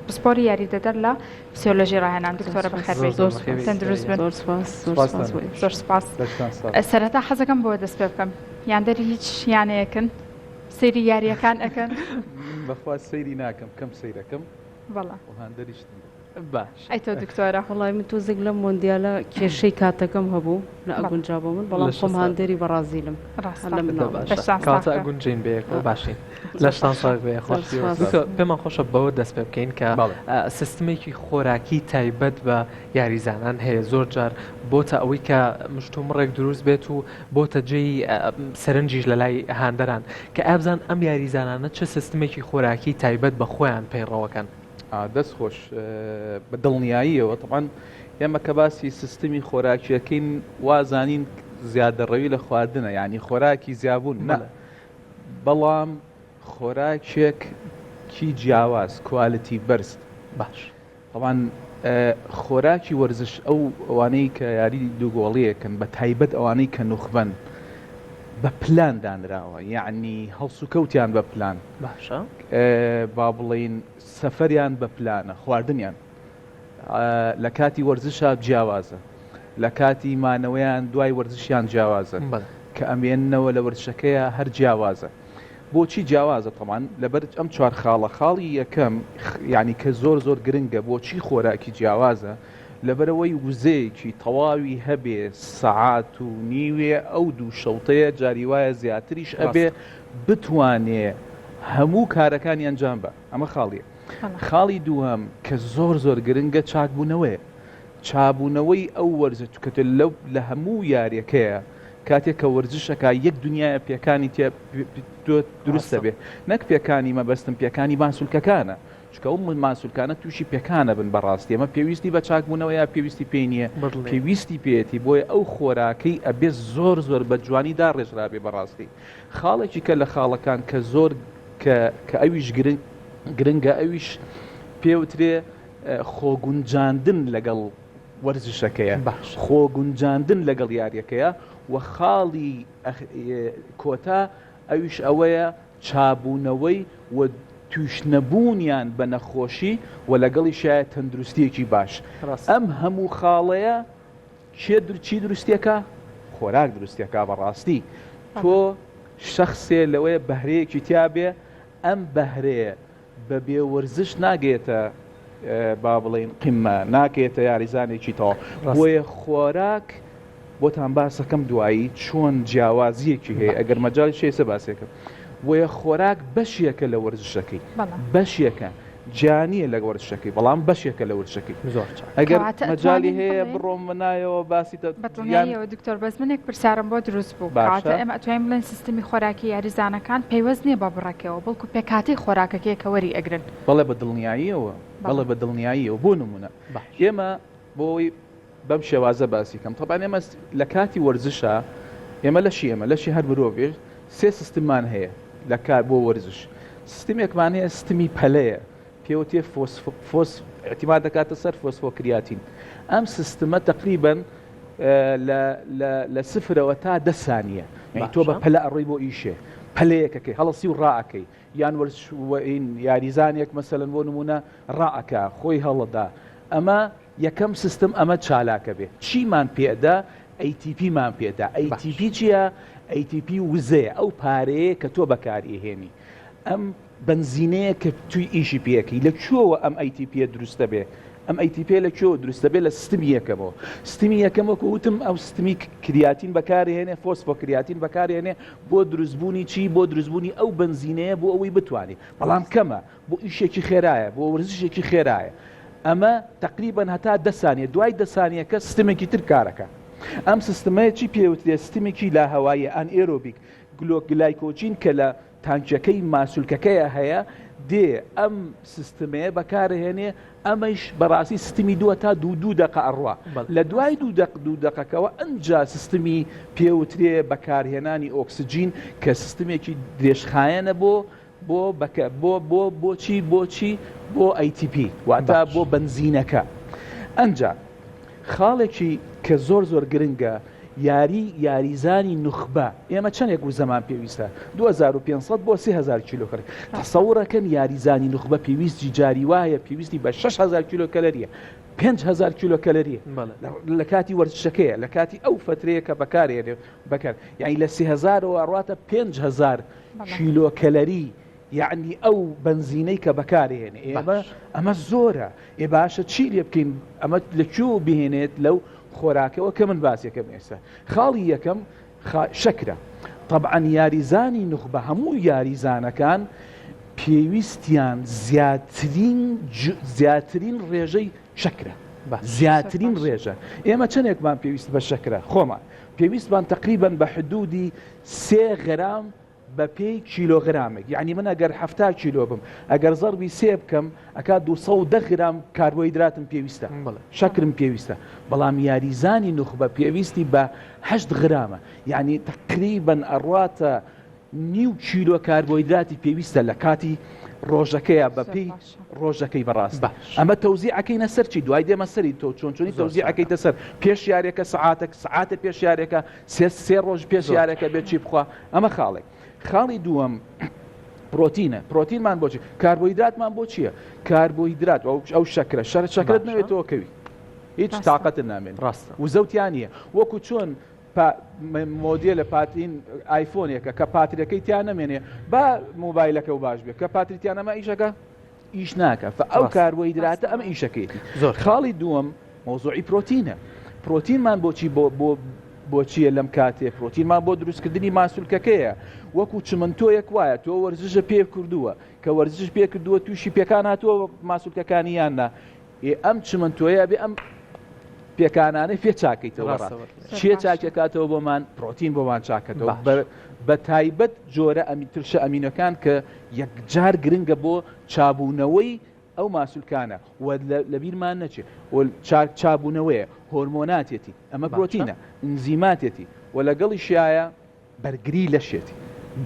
پسپۆری یاریدەدەر لە فسیۆلۆژی ڕاهێنان دکتۆرە بەخێربەیت تەندروست بن زۆر سپاس. سەرەتا حەزەکەم بۆ دەست پێ بکەم یاندەری هیچ یانەیەکن سەیری یاریەکان ئەەکەن بەخوا سەیری ناکەم کەم سەیرەکەم بەڵام هەندەریشت باش ئەیتۆ دکتۆرە وڵای من تۆزێک لەم مۆندیالە کێشەی کاتەکەم هەبوو لە ئەگونجا بۆ من بەڵام خۆم هەندێری بەڕازیلم کاتە ئەگونجین بەیەکەوە باشین لە شتان ساغ بێ پێمان خۆشە بەوە دەست پێ بکەین کە سیستمێکی خۆراکی تایبەت بە یاریزانان هەیە زۆر جار بۆتە ئەوەی کە مشتومڕێک دروست بێت و بۆتە جێی سەرنجیش لە لای هاندەران کە ئابزان ئەم یاریزانانە چه سیستمێکی خۆراکی تایبەت بە خۆیان پەیڕەوەکەن. دەست خۆش بە دڵنیاییەوە طبعاً ئێمە کە باسی سیستمی خۆراکیەکەین وازانین زیادەڕەوی لە خواردنە یعنی خۆراکی زیابوون نە بەڵام خۆراکێکی جیاواز کوالیتی بەرز باش طبعاً خۆراکی وەرزش ئەو ئەوانەی کە یاری دووگۆڵیەکەن بە تایبەت ئەوانەی کە نوخبەن بە پلان دانراوە یعنی هەڵسوکەوتیان بە پلان باشە با بڵین سەفەریان بە پلانە خواردنیان لە کاتی وەرزشە جیاوازە لە کاتی مانەوەیان دوای وەرزشیان جیاوازە کە ئەمێننەوە لە وەرزشەکەیە هەر جیاوازە بۆچی جیاوازە تەمان لەبەر ئەم چوار خاڵی یەکەم یعنی کە زۆر گرنگە بۆچی خۆراکی جیاوازە لەبەرەوەی وزەیەکی تەواوی هەبێ سەعات و نیوێ ئەو دوو شەوتەیە جاری وایە زیاتریش ئەبێ بتوانێ هەموو کارەکانی ئەنجام بە ئەمە خاڵیە. خاڵی دووەم کە زۆر گرنگە چاکبوونەوەی چابوونەوەی ئەو وەرزە کە لە هەموو یاریەکەیە کاتێک کە وەرزشەکە یەک دنیای پێکانی دروستە بێ نەک پێکانی مەبەستم پێکانی ماسوولکەکانە چکە ئەو ماسوولکانە تووشی پێکانە بن بەڕاستی ئەمە پێویستی بە چاکبوونەوەیە پێویستی پێی نییە پێویستی پێێتی بۆیە ئەو خۆراکەی ئەبێ زۆر بە جوانی داڕێژرابێ بەڕاستی خاڵێکی کە لە خاڵەکان کە زۆر کە ئەویش گرنگە ئەویش پێوترێ خۆگونجاندن لەگەڵ وەرزشەکەیە خۆگونجاندن لەگەڵ یاریەکەیە و خاڵی کۆتا ئەویش ئەوەیە چابوونەوەی و توشنەبوونیان بە نەخۆشی و لەگەڵی شایە تەندروستیەکی باش ئەم هەموو خاڵەیە چی دروستیەکە خۆراک دروستیەکە بەڕاستی تۆ شەخصێ لەوەیە بەهرەیەکی تیابێ ئەم بەهرەیە بە بێوەرزش ناگێتە با بڵێن قیممە ناکێتە یاریزانێکی تەواو بۆیە خۆراک بۆتان باسەکەم دوایی چۆن جیاوازیەکی هەیە ئەگەر مەجاڵی شێسە باسێکم بۆیە خۆراک بەشیەکە لە وەرزشەکەی بەشیەکە جانیە لە وەرزشەکەی بەڵام بەشێکە لە وەرزشەکەی زۆر ئەگەر مەجاڵی هەیە بڕۆم منایەوە باسی بەڵیەوە دکتۆر بەس منێک پرسیارم بۆ دروست بوو کاتە ئێمە ئەتوانین بڵێن سیستمی خۆراکی یاریزانەکان پەیوەست نییە بە بڕەکەەوە بەڵکو پێکاتی خۆراکەکەی کە وەری ئەگرن بەڵێ بە دڵنیاییەوە بەڵێ بە دڵنیاییەوە بۆ نمونە ئێمە بۆی بەم شێوازە باسیکەم تەبان ئێمە لە کاتی وەرزشە ئێمە لەشی هەر مرۆڤێ سێ سیستممان هەیە لە کار بۆ وەرزش سیستمێکمان هەیە سیستمی پەلەیە پێوتێ اعتیماد دەکاتە سەر فۆسفۆکریاتین ئەم سیستمە تقریباً لە سفرەوە تا 10 سانیە تۆ بە پەلە ئەڕۆی بۆ ئیشێ پەلەیەکەکەی هەڵەسی و ڕائەکەی یان یاریزانێک مەسەلەن بۆ نمونە ڕائەکە خۆی هەڵەدا ئەمە یەکەم سیستم ئەمە چالاکە بێ چیمان پێدا ATP مان پێدا ATP چییە؟ ATP وزەیە ئەو پارەیە کە تۆ بەکارهێنی ئەم بنزینەیە کە توی ئیشی پێەکەی لەکوێوە ئەم ATP دروستە بێ ئەم ATP لەکوێوە دروستە بێ لە سیستمی یەکەمەوە سیستمی یەکەمە کە وتم ئەو سیستمی کریاتین بەکارهێنێ فۆسفۆکریاتین بەکارهێنێ بۆ دروستبوونی چی بۆ دروستبوونی ئەو بنزینەیە بۆ ئەوەی بتوانێت بەڵام کەمە بۆ ئیشێکی خێرایە بۆ وەرزشێکی خێرایە ئەمە تقریبا هەتا 10 سانیە دوای 10 سانیەکە سیستمێکی تر کارەکە ئەم سیستمەیە چی پێوترێت سیستمێکی لا هەوایە ئەنئێرۆبیک گلۆکگلایکۆجین کە لە تانکەکەی ماسوولکەکەیە هەیە دێ ئەم سیستمەیە بەکارهێنێ ئەمەش بەڕاستی سیستمی 2 تا 2 دقە ئەڕوا لە دوای 2 دقەکەەوە ئەنجا سیستمی پێوترێ بەکارهێنانی ئۆکسجین کە سیستمێکی درێژخایەنە بۆچی بۆ ATP واتە بۆ بنزینەکە ئەنجا خاڵێکی کە زۆر گرنگە یاریزانی نوخبە ئێمە چەندێک و زەمان پێویستە 2500 بۆ 3000 کیلۆکەلری تەسەوڕەکەن یاریزانی نوخبە پێویستی جاری وایە پێویستی بە 6000 کیلۆکەلریە 5000 کیلۆکەلری لە کاتی وەرزشەکەیە لە کاتی ئەو فترەیە کە بەکارێنێ بەکار یعنی لە 3000ەوە ڕاتە 5000 کیلۆکەلری یعنی ئەو بنزینەی کە بەکارهێنێ ئەمە زۆرە باشە چی لێ بکەین ئەمە لەکوێ بهێنێت لەو خۆراکەوە کە من باسیەکەم ئێستا خاڵی یەکەم شەکرە طبعا یاریزانی نوخبە هەموو یاریزانەکان پێویستیان زیاترین ڕێژەی شەکرە زیاترین ڕێژە ئێمە چەندێکمان پێویست بە شەکرە خۆمان پێویستمان تقریبا بە حدودی 3 غرام بە پێی کیلۆغرامێک یعنی من ئەگەر 7 کیلۆ بم ئەگەر زەربی 3 بکەم ئەکا 210 غرام کاربۆیدراتم پێویستە شەکرم پێویستە بەڵام یاریزانی نوخبە پێویستی بە 8 غرامە یعنی تقریبا ئەڕواتە نیو کیلۆ کاربۆیدراتی پێویستە لە کاتی ڕۆژەکەیە بەپی ڕۆژەکەی بەڕاست ئەمە تەوزیعەکەینە سەر چی دوای دێمە سەری تۆ چۆنی تەوزیعەکەیتە سەر پێش یارێکە سعاتە پێش یارێکە 3 ڕۆژ پێش یارێکە بێت چی بخوا ئەمە خاڵێک خاڵی دووەم پرۆتینمان بۆچی کاربۆیدراتمان بۆ چییە کاربۆیدرات ئەو شەکرت نەوێتەوە کەوی هیچ تااقەت نامێن ڕاستە و زەوتیان نییە وەکو چۆن مۆدیە لە پاتین ئایفۆنێکە کە پاترەکەی تیان نەمێنێ با مۆبایلەکە و باش بێت کە پاتریتیان ئەمە ئیشەکە ئیش ناکە ئەو کاربۆیدراتە ئەمە ئیشەکەیتی خاڵی دووەم مۆزوعی پرۆتینمان بۆچی بۆچیە لەم کاتێ پرۆتینمان بۆ دروستکردنی ماسوولکەکەیە وەکو چمنتۆیەک وایە تۆ وەرزشە پێ کردووە کە وەرزش پێ کردووە تووشی پێکان هاتووە ماسوولکەکانیاننا ئەم چمنتۆیە بێ ئەم پێکانانەی پێ چاکەیتەوە چیە چاکەکاتەوە بۆمان پرۆتین بۆمان چاکەتەوە بە تایبەت جۆرە ترشە ئەمینەکان کە یەکجار گرنگە بۆ چابوونەوەی ئەو ماسوولکانە لە بیرمان نەچێ چابوونەوەیە هۆرمۆناتێتی ئەمە پرۆتینە ئەنزیماتێتی و لەگەڵی شایە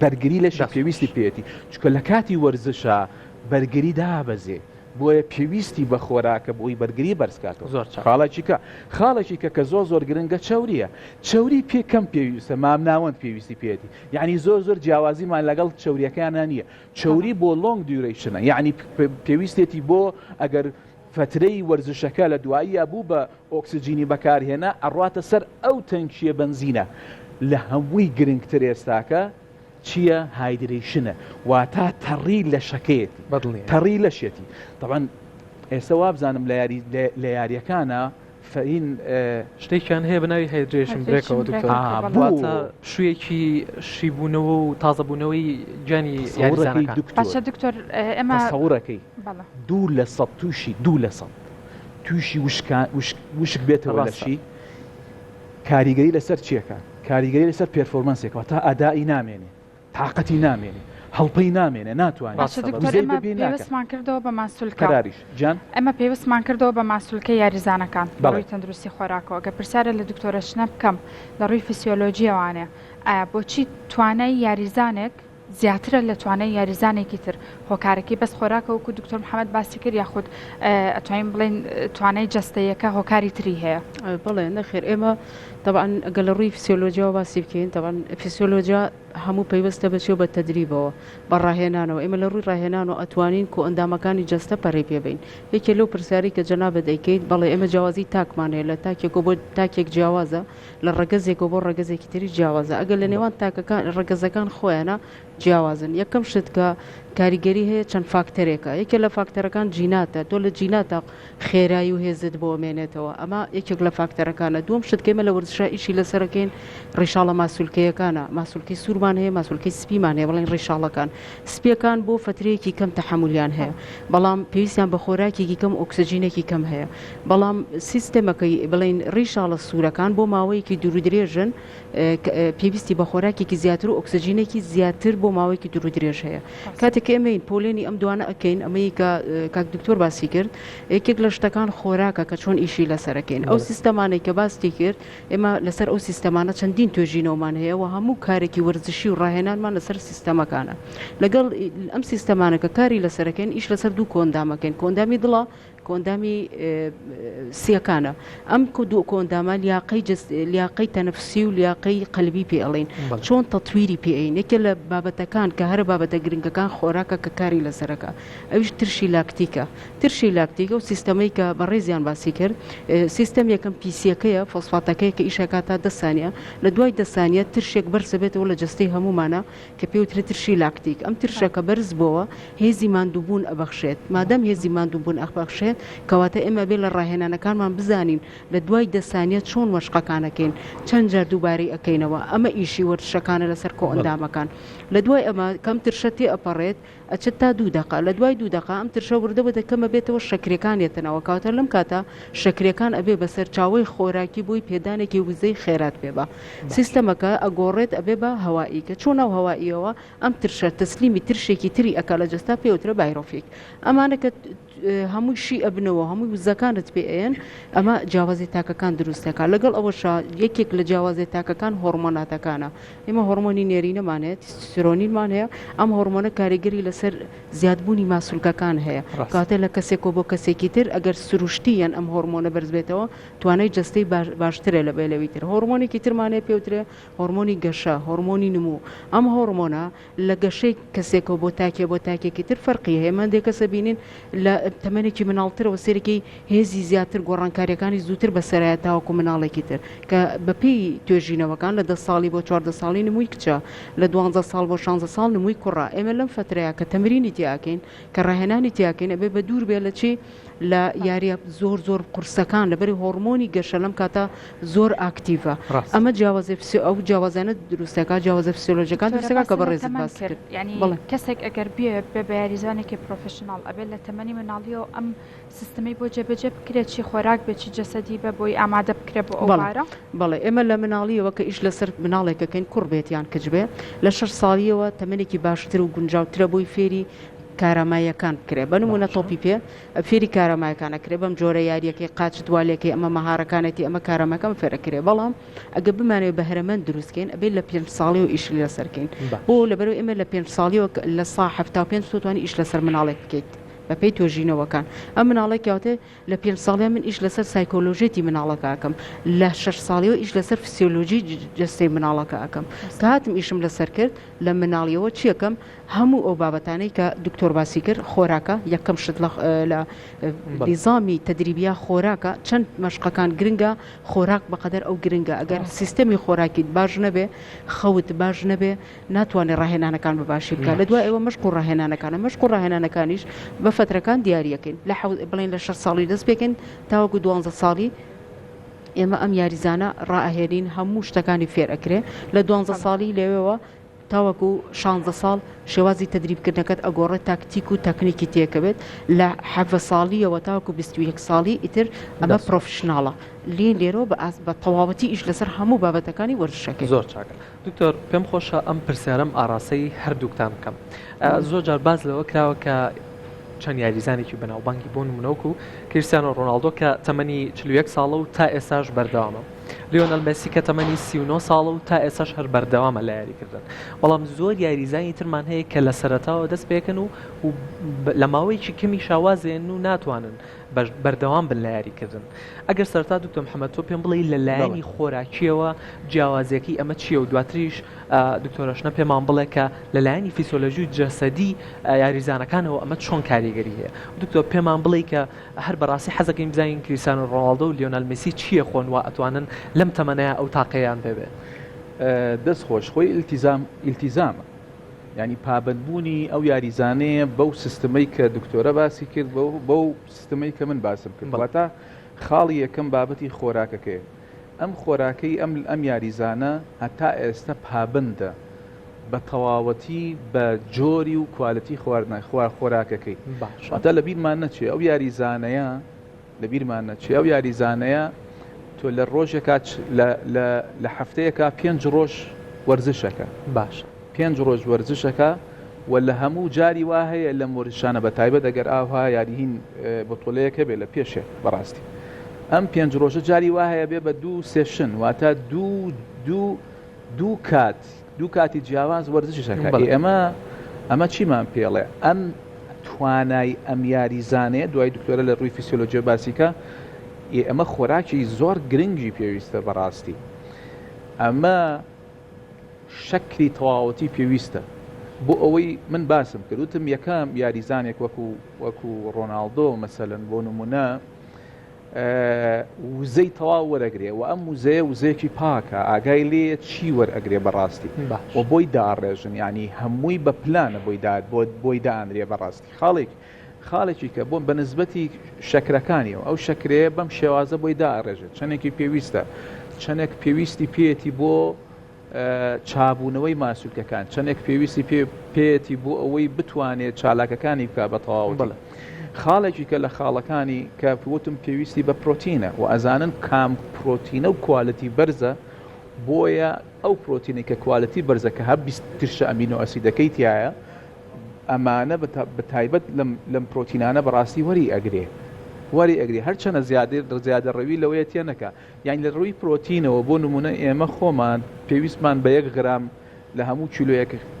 بەرگری لەش پێویستی پێێتی چکە لە کاتی وەرزشە بەرگری دابەزێ بۆیە پێویستی بە خۆراکە بۆی بەرگری بەرزکاتەوە خاڵێکی کە زۆر گرنگە چەوری پێکەم پێویستە مام ناوەند پێویستی پێێتی یعنی زۆر جیاوازیمان لەگەڵ چەوریەکانە نییە چەوری بۆ لۆنگ دیوریشنە یعنی پێویستێتی بۆ ئەگەر فترەی وەرزشەکە لە دواییە بوو بە ئۆکسجینی بەکارهێنا ئەڕاتە سەر ئەو تەنکیە بنزینە لە هەمووی گرنگتر ئێستاکە چییە هایدریشنە واتە تەڕی لە شەکەیەتی تەڕی لەشێتی طبعا ئێستا وابزانم لە یاریەکانە فەین شتێکیان هەیە بناوی هایدریشن برێکەوە دوکتۆر شوویەکی شیبوونەوە و تازەبوونەوەی گیانی یاریزانەکان باشە دکتۆر ئێمە تەسەوڕەکەی 2% تووشی وشک بێتەوە لەشی کاریگەری لەسەر چیەکە کاریگەری لەسەر پێرفۆرمانسێکەوە تا ئەدایی نامێنێ تااقەتی نامێنێ هەڵپەی نامێنێ ناتوانێت پێویستمان کردەوە بە ماسوولکەریش ئەمە پێویستمان کردەوە بە ماسوولکە یاریزانەکان بەڕووی تەندروستی خۆراکەوە گە پرسیارە لە دکتۆرە شنە بکەم لە ڕووی فسیۆلۆژیەوانێ ئایا بۆچی توانای یاریزانێک زیاترە لە توانای یاریزانێکی تر هۆکارێکی بەس خۆراکە وەکو دکتۆر محەممەد باسی کرد یاخود ئەتوانین بڵێن توانای جستەیەکە هۆکاری تری هەیە بڵێ نەخێر ئێمە طبعا ئەگەل لە ڕووی فسیۆلۆژیەوە باسی بکەین طبعا فسیۆلۆژیا هەموو پەیوەستە بەچێ بە تەدریبەوە بە ڕاهێنانەوە ئێمە لە ڕووی ڕاهێنان و ئەتوانین کۆ ئەندامەکانی جەستە پەڕێ پێبین یەکێ لەو پرسیاری کە جەنابەت دەیکەیت بەڵێ ئێمە جیاوازی تاکمان هەیە لە تاکێکۆ بۆ تاکێک جیاوازە لە ڕەگەزێکەوە بۆ ڕەگەزێکی تری جیاوازە ئەگەر لە نێوان تاکەکان ڕەگەزەکان خۆیانە جیاوازن یەکەم شت کە کاریگەری هەیە چەند فاکتەرێکە یەکێ لە فاکتەرەکان جیناتە تۆ لە جیناتە خێرایی و هێزت بۆ ئەمێنێتەوە ئەمە یەکێک لە فاکتەرەکانە دووەم شت کەمە لە وەرزشە ئیشی لەسەرەکەین ڕێشاڵە ماسوولکەیەکانە ماسوولکەی سوورمان هەیە ماسوولکەی سپیمان هەیە بڵێن ڕێشاڵەکان سپیەکان بۆ فترەیەکی کەم تەحمولیان هەیە بەڵام پێویستیان بە خۆراکێکی کەم ئۆکسجینێکی کەم هەیە بەڵام سیستەمەکەی بڵێن ڕێشاڵە سوورەکان بۆ ماوەیەکی دوورودرێژن پێویستی بە خۆراکێکی زیاتر و ئۆکسجینێکی زیاتر بۆ ماوەیەکی دوورودرێژ هەیە کاتێک ئێمەین پۆلێنی ئەم دوانە ئەەکەین ئەمەی کە کاک دکتۆر باسی کرد یەکێک لە شتەکان خۆراکە کە چۆن ئیشی لەسەرەکەین ئەو سیستەمانێک کە باستی کرد ئێمە لەسەر ئەو سیستەمانە چەندین توێژینەوەمان هەیە و هەموو کارێکی وەرزشی و ڕاهێنانمان لەسەر سیستەمەکانە لەگەڵ ئەم سیستەمانەکە کاری لەسەرەکەین ئیش لەسەر دوو کۆندامەکەین کۆندامی دڵە کۆندامی سیەکانە ئەم دوو کۆندامان لیاقەی تەنەفسی و لیاقەی قەلبی پێ ئەڵێن چۆن تەتویری پێین یەکێ لە بابەتەکان کە هەر بابەتە گرنگەکان خۆراکە کە کاری لەسەرەکە ئەویش ترشی لاکتیکە و سیستەمەی کە بەڕێزیان باسی کرد سیستەم یەکەم پیسیەکەیە فۆسفاتەکەی کە ئیشەکە تا 10 ثانیە لە دوای 10 ثانیە ترشێک بەرز بێتەوە لە جستەی هەمومانە کە پێوترێت ترشی لاکتیک ئەم ترشەکە بەرز بۆەوە هێزی ماندووبوون ئەبەخشێت مادەم هێزی ماندووبوون ئەبەخشێت کەواتە ئێمە بێ لە ڕاهێنانەکانمان بزانین لە دوای 10 ثانیە چۆن مەشقەکانەکەین چەند جار دووبارەی ئەەکەینەوە ئەمە ئیشی وەرزشەکانە لەسەر کۆ ئەندامەکان لە دوای ئەمە کەم ترشە تێ ئەپەڕێت ئەچێت تا 2 دقە لە دوای 2 دقە ئەم ترشە وردە دەکەمە بێتەوە شەکرەکانێتنەوە کاتە لەم کاتە شەکرەکان ئەبێ بەسەر چاوەی خۆراکی بۆی پێدانێکی وزەی خێرات پێبە سیستەمەکە ئەگۆڕێت ئەبێ بە هەوایی کە چۆن ئەو هەواییەوە ئەم ترشە تەسلیمی ترشێکی تری ئەکا لە جستا پێوترە بایرۆفیک ئەمانە کە هەمووی شی ئەبنەوە هەمووی وزەکانت پێیان ئەمە جیاوازی تاکەکان دروستەکە لەگەڵ ئەوەشە یەکێک لە جیاوازی تاکەکان هۆرمۆناتەکانە ئێمە هۆرمۆنی نێرینەمانێت تستۆستێرۆنینمان هەیە ئەم هۆرمۆنە کاریگەری لەسەر زیادبوونی ماسوولکەکان هەیە کاتە لە کەسێکۆ بۆ کەسێکی تر ئەگەر سروشتیان ئەم هۆرمۆنە بەرز بێتەوە توانای جستەی باشترە لە بێلەوی تر هۆرمۆنێکی ترمانەیە پێوترێ هۆرمۆنی گەشە هۆرمۆنی نمو ئەم هۆرمۆنە لە گەشەی کەسێکەوە بۆ تاکێکی تر فەرقی هەیە مندێک کەسە بینین لە تەمەنێکی مناڵترەوە سێرەکەی هێزی زیاتر گۆڕانکاریەکانی زووتر بەسەرایە تاوەکو مناڵێکی تر کە بەپێی توێژینەوەکان لە 10 ساڵی بۆ 14 ساڵی نمووی کچە لە 12 ساڵ بۆ 16 ساڵ نمووی کوڕە ئێمە لەم فترەیە کە تەمرینی تیاکەین کە ڕاهێنانی تیاکەین ئەبێ بە دوور بێ لە چی لە یاریە زۆر قورسەکان لەبەری هۆرمۆنی گەشە لەم کاتە زۆر ئاکتیڤە ئەمە جیاوازی ئەو جیاوازانە دروستەکە جیاوازە فسیۆلۆژیەکان دروستەکە کە بەڕێزت باس کرد یعنی کەسێک ئەگەر بێ بە یاریزانێکی پرۆفشناڵ ئەبێت لە تەمەنی مناڵیەوە ئەم سیستەمەی بۆ جێبەجێ بکرێت چی خۆراک بێت چی جەسەدی بە بۆی ئامادە بکرێت بۆ ئەووارە بەڵێ ئێمە لە مناڵیەوە کە ئیش لەسەر مناڵێکەکەین کوڕ بێت یان کچ بێت لە 6 ساڵیەوە تەمەنێکی باشتر و گونجاوترە بۆی فێری کارامایەکان بکرێ بەنمونە تۆپی پێ فێری کارامایەکانەکرێ بەم جۆرە یاریەکەی قاچ دوالێکی ئەمە مەهارەکانێتی ئەمە کارامەکەم فێرەکرێ بەڵام ئەگە بمانێت بە هەرەمەند دروستکەین ئەبێت لە 5 ساڵی و ئیشی لەسەرکەین بۆ لەبەرەوە ئێمە لە 5 ساڵیەوە لە سا 75 توانی ئیش لەسەر مناڵێک بکەیت بەپێی توێژینەوەکان ئەم مناڵێک کەواتێ لە 5 ساڵیان من ئیش لەسەر سایکۆلۆژێتی مناڵەکەکەم لە 6 ساڵیەوە ئیش لەسەر فسیۆلۆژی جستەی مناڵەکەکەم کە هاتم ئیشم لەسەر کرد لە مناڵیەوە چیەکەم هەموو ئەو بابەتانەی کە دکتۆر باسی کرد خۆراکە یەکەم شت لە نظامی تدریبیا خۆراکە چەند مەشقەکان گرنگە خۆراک بەقەدەر ئەو گرنگە ئەگەر سیستەمی خۆراکیت باش نەبێ خەوت باش نەبێ ناتوانێت ڕاهێنانەکان بەباشی بکە لە دوای ئەوە مەشق و ڕاهێنانەکانە مەشق و ڕاهێنانەکانیش بە فترەکان دیاریەکەین لە بڵێن لە 6 ساڵی دەست پێکەین تاوەکو 12 ساڵی ئێمە ئەم یاریزانە ڕائەهێنین هەموو شتەکانی فێر ئەکرێ لە 12 ساڵی لەوێەوە تاوەکو 16 ساڵ شێوازی تدریبکردنەکەت ئەگۆڕێت تاکتیک و تەکنیکی تێکەبێت لە 7 ساڵیەوە تاوەکو 21 ساڵی ئیتر ئەمە پرۆفشناڵە لێرەوە بە تەواوەتی ئیش لەسەر هەموو بابەتەکانی وەرزشەکەی زۆر چاکە دکتۆر پێم خۆشە ئەم پرسیارەم ئاراستەی هەردووکتان بکەم زۆر جار باز لەوە کراوە کە چەند یاریزانێکی بەناوبانگی بۆ نمونەوەکو کریستیانۆ ڕۆناڵدۆ کە تەمەنی 41 ساڵە و تا ئێستاش بەردەوامە لیۆنەل مێسی کە تەمەنی 39 ساڵە و تا ئێساش هەر بەردەوامە لە یاریکردن. بەڵام زۆر یاریزانی ترمان هەیە کە لە سەرەتاوە دەست پێکەن و لە ماوەیەکی کەمی شاوازێن و ناتوانن بەردەوام بن لە یاریکردن. ئەگەر سەرتا دکتۆر محەممەد تۆ پێم بڵێ لەلایەنی خۆراکیەوە جیاوازیەکەی ئەمە چییە و دواتریش دکتۆرەشنە پێمان بڵێ کە لەلایەنی فیسیۆلۆژی و جەسەدی یاریزانەکانەوە ئەمە چۆن کاریگەری هەیە. دکتۆر پێمان بڵێ کە هەر بەڕاستی حەزەکەین بزانین کریستیانۆ ڕۆناڵدۆ و لیۆنەل مێسی چییە خۆن و ئەتوانن لەم تەمەنەیە ئەو تاقەیان پێ بێت. دەست خۆش خۆی ئیلتیزامە، ینی پابندبوونی ئەو یاریزانەیە بەو سیستمەی کە دکتۆرە باسی کرد بەو سیستمەی کە من باسم کرد. واتە خاڵی یەکەم بابەتی خۆراکەکەی. ئەم خۆراکەی ئەم یاریزانە هەتا ئێستا پابندە بە تەواوەتی بە جۆری و کوالەتی خۆراکەکەی. واتە لەبیرمان نەچێ ئەو یاریزانەیە تۆ لە ڕۆژێکا لە هەفتەیەکە 5 ڕۆژ وەرزشەکە. باش 5 ڕۆژ وەرزشەکە و لە هەموو جاری وا هەیە لە مۆریشانە بە تایبەت ئەگەر ئاها یاریهین بەتۆڵەیەکە بێ لە پێشێ بەڕاستی. ئەم 5 ڕۆژە جاری وا هەیە بێ بە 2 سێشن واتە دوو کاتی جیاواز وەرزشەکە. ئەمە چیمان پێڵێ؟ ئەم توانای ئەم یاریزانەیە دوای دکتۆرە لە ڕووی فیسیۆلۆژی باسیکە ئەمە خۆراکی زۆر گرنگی پێویستە بەڕاستی. ئەمە شەکری تەواوەتی پێویستە بۆ ئەوەی من باسم کردوتم یەکەم یاریزانێک وەکو ڕۆناڵدۆ مەسەلەن بۆ نمونە وزەی تەواو وەرەگرێ و ئەم وزەیەکی پاکە ئاگای لێ چی وەرئەگرێ بەڕاستی و بۆی داڕێژن ینی هەمووی بە پلانە بۆی دانرێ بەڕاستی خاڵێکی کە بۆم بە نسبەتی شەکرەکانیەوە ئەو شەکرەیە بەم شێوازە بۆی داڕێژێت چەندێکی پێویستە چەندێک پێویستی پێێتی بۆ چابوونەوەی ماسوولکەکان چەندێک پێویستی پێێتی بۆ ئەوەی بتوانێت چالاکەکانی بکە بە تەواو. خاڵێکی کە لە خاڵەکانی کە وتم پێویستی بە پرۆتینە و ئەزانن کام پرۆتینە و کوالەتی بەرزە بۆیە ئەو پرۆتینی کە کوالەتی بەرزە کە هەر 20 ترشە ئەمینۆ ئەسیدەکەی تایە ئەمانە بە تایبەت لەم پرۆتینانە بەڕاستی وەری ئەگری هەرچەنە زیادە ڕەوی لەوەیە تێ نەکە. یان لە ڕووی پرۆتینەوە بۆ نمونە ئێمە خۆمان پێویستمان بە 1 غرام لە هەموو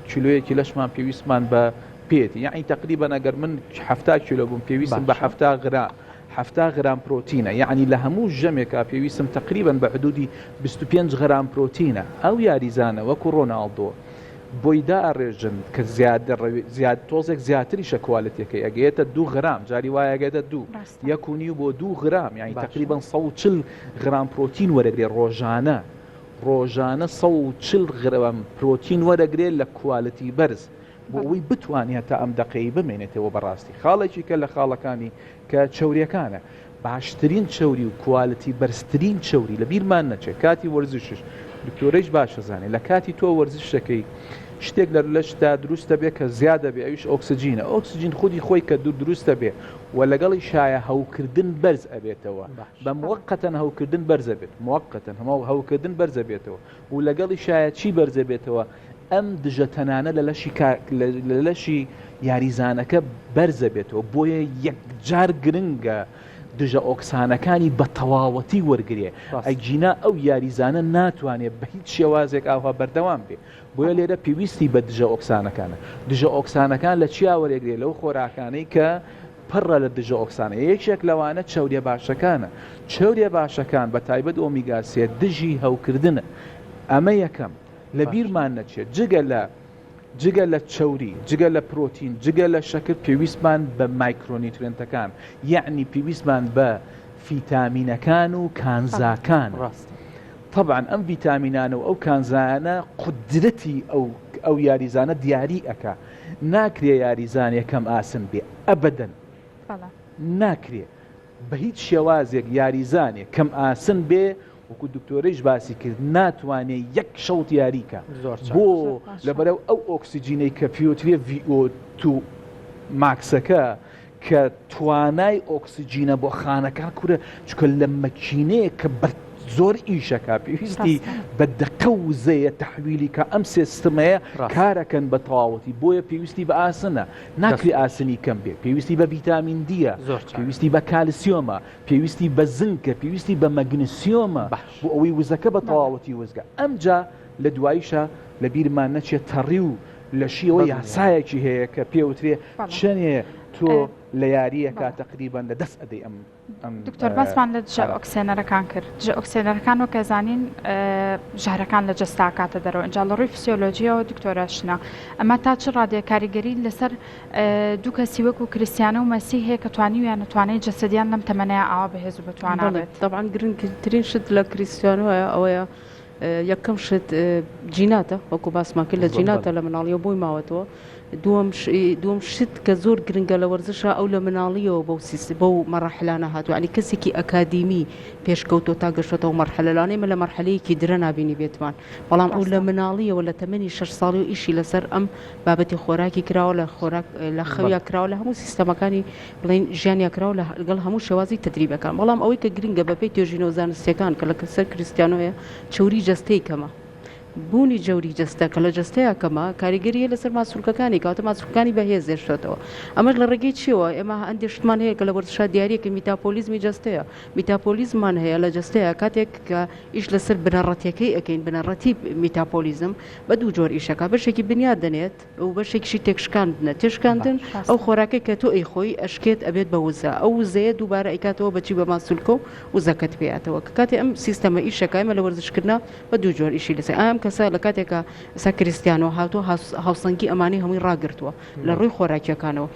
کیلۆیەکی لەشمان پێویستمان بە پێێتی یعنی تقریبا ئەگەر من 70 کیلۆ بووم پێویستم بە 70 غرام پرۆتینە یعنی لە هەموو ژەمێکا پێویستم تقریبا بە حدودی 25 غرام پرۆتینە. ئەو یاریزانە وەکو ڕۆناڵدۆ بۆی داڕێژن کە تۆزێک زیاتریشە کوالەتەکەی ئەگەیێتە 2 غرام جاری وایەگەێتە 2 1.5 بۆ 2 غرام یعنی تقریبا 140 غرام پرۆتین وەرەگرێ ڕۆژانە 140 غرام پرۆتین وەرەگرێت لە کوالەتی بەرز بۆ ئەوەی بتوانێت تا ئەم دقەی بمێنێتەوە بەڕاستی. خاڵێکی کە لە خاڵەکانی کە چەوریەکانە باشترین چەوری و کوالەتی بەرزترین چەوری لە بیرمان نەچێت کاتی وەرزشش دکتۆرەش باشە زانێ لە کاتی تۆ وەرزشەکەی شتێک لەشتا دروستە بێ کە زیادە بێ ئەویش ئۆکسجینە ئۆکسجین خودی خۆی کە دروستە بێ و لەگەڵی شایە هەوکردن بەرز ئەبێتەوە بە موقتەن هەوکردن بەرزە بێت موقتەن هەموو هەوکردن بەرزە بێتەوە و لەگەڵی شایە چی بەرزە بێتەوە ئەم دژە تەنانە لە لەشی یاریزانەکە بەرزە بێتەوە بۆیە یەکجار گرنگە دژە ئۆکسانەکانی بە تەواوەتی وەرگێ ئەگینا ئەو یاریزانە ناتوانێت بە هیچ شێوازێک ئاوا بەردەوام بێ بۆیە لێرە پێویستی بە دژە ئۆکسانەکانە دژە ئۆکسانەکان لە چیا وەرەگرێ لەو خۆراکانەی کە پڕە لە دژە ئۆکسانە یەکێک لەوانە چەوریە باشەکانە چەوریە باشەکان بە تایبەت ئۆمیگا 3 دژی هەوکردنە ئەمە یەکەم لە بیرمان نەچێت جگە لە چەوری جگە لە پرۆتین جگە لە شەکر پێویستمان بە مایکرۆنیوترێنتەکان یعنی پێویستمان بە ڤیتامینەکان و کانزاکان طبعا ئەم ڤیتامینانە و ئەو کانزانە قودرەتی ئەو یاریزانە دیاری ئەکا ناکرێ یاریزانێکەم ئاسن بێ ئەبەدەن ناکرێ بە هیچ شێوازێک یاریزانێک کەم ئاسن بێ وەکو دکتۆرەیش باسی کرد ناتوانێت یەک شەوت یاریکە بۆ لەبەرەو ئەو ئۆکسیجینەی کە پیوترێ VO2 ماکسەکە کە توانای ئۆکسیجینە بۆ خانەکان کورە چکە لە مەکینەیە کە زۆر ئیشەکە پێویستی بە دقە و زەیە تەحویلی کە ئەم سیستمەیە کارەکەن بە تەواوەتی بۆیە پێویستی بە ئاسنە ناکری ئاسنی کەم بێ پێویستی بە ڤیتامین دیە پێویستی بە کالسیۆمە پێویستی بە زنکە پێویستی بە مەگنسیۆمە بۆ ئەوەی وزەکە بە تەواوەتی وزگە ئەمجا لە دواییشە لە بیرمان نەچێت تەڕی و لە شیەوە یاسایەکی هەیە کە پێوترێ چەنێ تۆ لە یاریەکە تقریبان لە دەست ئەدەی ئەم دکتۆر باسمان لە دژە ئۆکسێنەرەکان کرد دژە ئۆکسێنەرەکان وەکە زانین ژارەکان لە جەستا کاتە دەرەوە ئەنجا لە ڕووی فسیۆلۆژیەوە دکتۆرەشنا ئەمە تا چ ڕادێ کاریگەری لەسەر دوو کەسی وەکو کریستیانە و مەسی هەیە کە توانیویان نتوانێت جەسەدیان لەم تەمەنەیە ئاوا بەهێز و بتوانێت طبعا گرنگترین شت لە کریستیانۆیە ئەوەیە یەکەم شت جیناتە وەکو باسمان کرد لە جیناتە لە مناڵیەوە بۆی ماوەتەوە دووەم شت کە زۆر گرنگە لە وەرزشە ئەو لە مناڵیەوە بەو مەڕەحلانە هاتووە ینی کەسێکی ئەکادیمی پێشکەوتۆ تا گەشتەوە مەرحلەلانەی مە لە مەرحلەیەکی درە نابینی بێتمان بەڵام ئەو لە مناڵیەوە لە تەمەنی 6 ساڵی و ئیشی لەسەر ئەم بابەتی خۆراکی کراوە لە خەویا کراوە لە هەموو سیستەمەکانی بڵین ژیانیا کراوە لەگەڵ هەموو شێوازی تدریبەکان بەڵام ئەوەی کە گرنگە بەپێی توێژینەوە زانستیەکان کە لە سەر کریستیانۆیە چوری جەستەی کەمە بوونی جەوری جەستە کە لە جەستەیە کەمە کاریگەریە لەسەر ماسوولکەکانی کاتە ماسوولەکانی بەهێز دێشتێتەوە ئەمەش لە ڕێگەی چیەوە ئێمە هەندێشتمان هەیە کە لە وەرزشە دیارەیەکە میتاپۆلیزمی جەستەیە میتاپۆلیزمان هەیە لە جەستەیە کاتێک کە ئیش لەسەر بنەڕەتیەکەی ئەەکەین بنەڕەتی میتاپۆلیزم بە دوو جۆر ئیشەکە بەشێکی بنیاد دەنێت و بەشێکیشی تێکشکاندنە تێشکاندن ئەو خۆراکەی کە تۆ ئەی خۆی ئەشکێت ئەبێت بە وزە ئەو وزەیە دووبارە ئەیکاتەوە بەچی بە ماسوولکە و وزەکەت پێاتەوە کە کاتی ئەم سیستەمە ئیشەکەمە لە وەرزشکردنا بە دوو جۆر ئیشی لەسەر ئەم کەسە لە کاتێکە ئەسا کریستیانەوە هاتووە هاوسەنگی ئەمانی هەمووی ڕاگرتووە لە ڕووی خۆراکیەکانەوە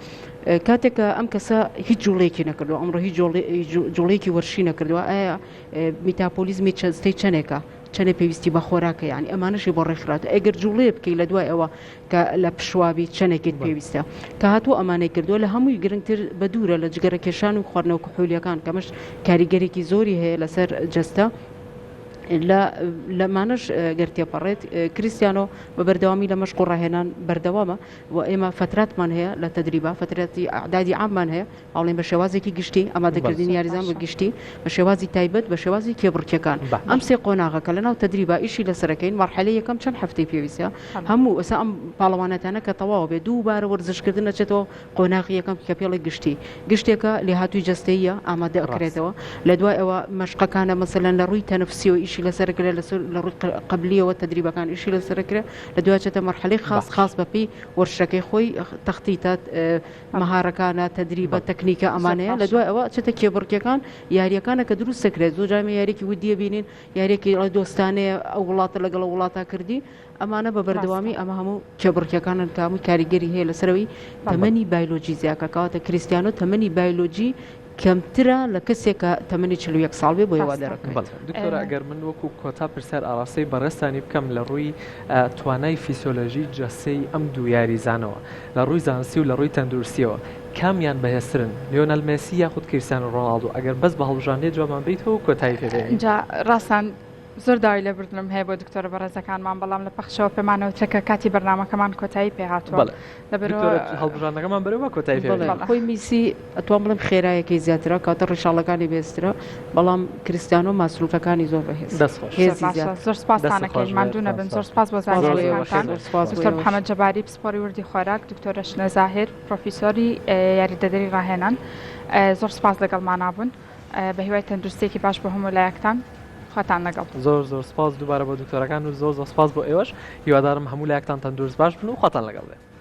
کاتێکە ئەم کەسە هیچ جوڵێکی نەکردووە ئەمڕۆ هیچ جوڵێکی وەرشی نەکردووە ئایا میتاپۆلیزمی چەستەی چەندێکە چەنە پێویستی بە خۆراکە ینی ئەمانەشی بۆ ڕێکخراتە ئەگەر جوڵێ بکەی لە دوای ئەوە کە لە پشوابی چەندێکت پێویستە کە هاتووە ئەمانەی کردووە لە هەمووی گرنگتر بە دوورە لە جگەرە کێشان و خواردنەوە کحولیەکان کەمەش کاریگەرێکی زۆری هەیە لەسەر جەستە لەمانش گەرتێپەڕێت کریستیانۆ بە بەردەوامی لە مەشق و ڕاهێنان بەردەوامە و ئێمە فتراتمان هەیە لە تدریبا فترەتی عدادی عاممان هەیە ئاڵێن بە شێوازێکی گشتی ئامادەکردنی یاریزان بە گشتی بە شێوازی تایبەت بە شێوازی کێبڕکیەکان ئەم سێ قۆناغەکە لەناو تدریبا ئیشی لەسەرەکەین مەرحلەی یەکەم چەند هەفتەی پێویستە هەموو ئەسا ئەم پاڵەوانەتانە کە تەواو بێ دووبارە وەرزشکردن نەچێتەوە قۆناغی یەکەم کە پێڵی گشتی گشتێکە لێهاتووی جەستەیە ئامادە ئەکرێتەوە لە دوای ئەوە مەشقەکانە مەسەلەن لە ڕووی تەنەفسی و ئیشی لەسەرکرێ لە ڕووی قبلیەوە تدریبەکان ئیشی لەسەرکرێ لە دوایچێتە مەرحلەی خاص بەپی وەرشەکەی خۆی تەختیتات مەهارەکانە تدریبە تەکنیکە ئەمانەیە لە دوای ئەوە چێتە کێبڕکیەکان یاریەکانە کە دروست سەکرێت زۆر جارمە یاریێکی ودیە بینین یاریێکی دۆستانەیە ئەو وڵاتە لەگەڵ وڵاتە کردی ئەمانە بە بەردەوامی ئەمە هەموو کێبڕکیەکانن کە هەمووی کاریگەری هەیە لەسەرەوەی تەمەنی بایۆلۆجی زیاکە کەواتە کریستیانۆ تەمەنی بایۆلۆجی کەمترە لە کەسێکە تەمەنی 41 ساڵ بێ بۆ وا دەرەکەن دکتۆر ئەگەر من وەکو کۆتا پرسیار ئاراستەی بەڕێستانی بکەم لە ڕووی توانای فیسیۆلۆژی جەستەی ئەم دوو یاریزانەوە لە ڕووی زانستی و لە ڕووی تەندروستیەوە کامیان بەهێزترن لیۆنەل مێسی یاخود کریستیانۆ ڕۆناڵدۆ ئەگەر بەس بە هەڵبژاردنێ جوابمان بیتەوە کۆتایی پێدەین اینجا ڕاستان زۆر داوای لێ بردنم هەیە بۆ دکتۆرە بەڕێزەکانمان بەڵام لە پەخشەوە پێمانەوترێکە کاتی بەرنامەکەمان کۆتایی پێهاتووە هەڵبژاردنەکەمان بەرەوە کۆتایی خۆی میسی ئەتوان بڵم خێرایەکی زیاترە کاتە ڕێشاڵەکانی بێسترە بەڵام کریستیانۆ ماسروفەکانی زۆر بەهێز زۆر سپاسانەکەین ماندوو نەبن زۆر سپاس بۆ زانیاریەکان دکتۆر محەممەد جەباری پسپۆری وردی خۆراک دکتۆرە شنە زاهر پرۆفیسۆری یاریدەدەری ڕاهێنان زۆر سپاس لەگەڵمانە بوون بە هیوای تەندروستێکی باش بۆ هەموو لایەکتان خۆتان لەگەڵ زۆر سپاس دووبارە بۆ دکتۆرەکان و زۆر سپاس بۆ ئێوەش هیوادارم هەموو لایەکتان تەندروست باش بن و خۆتان لەگەڵ بێت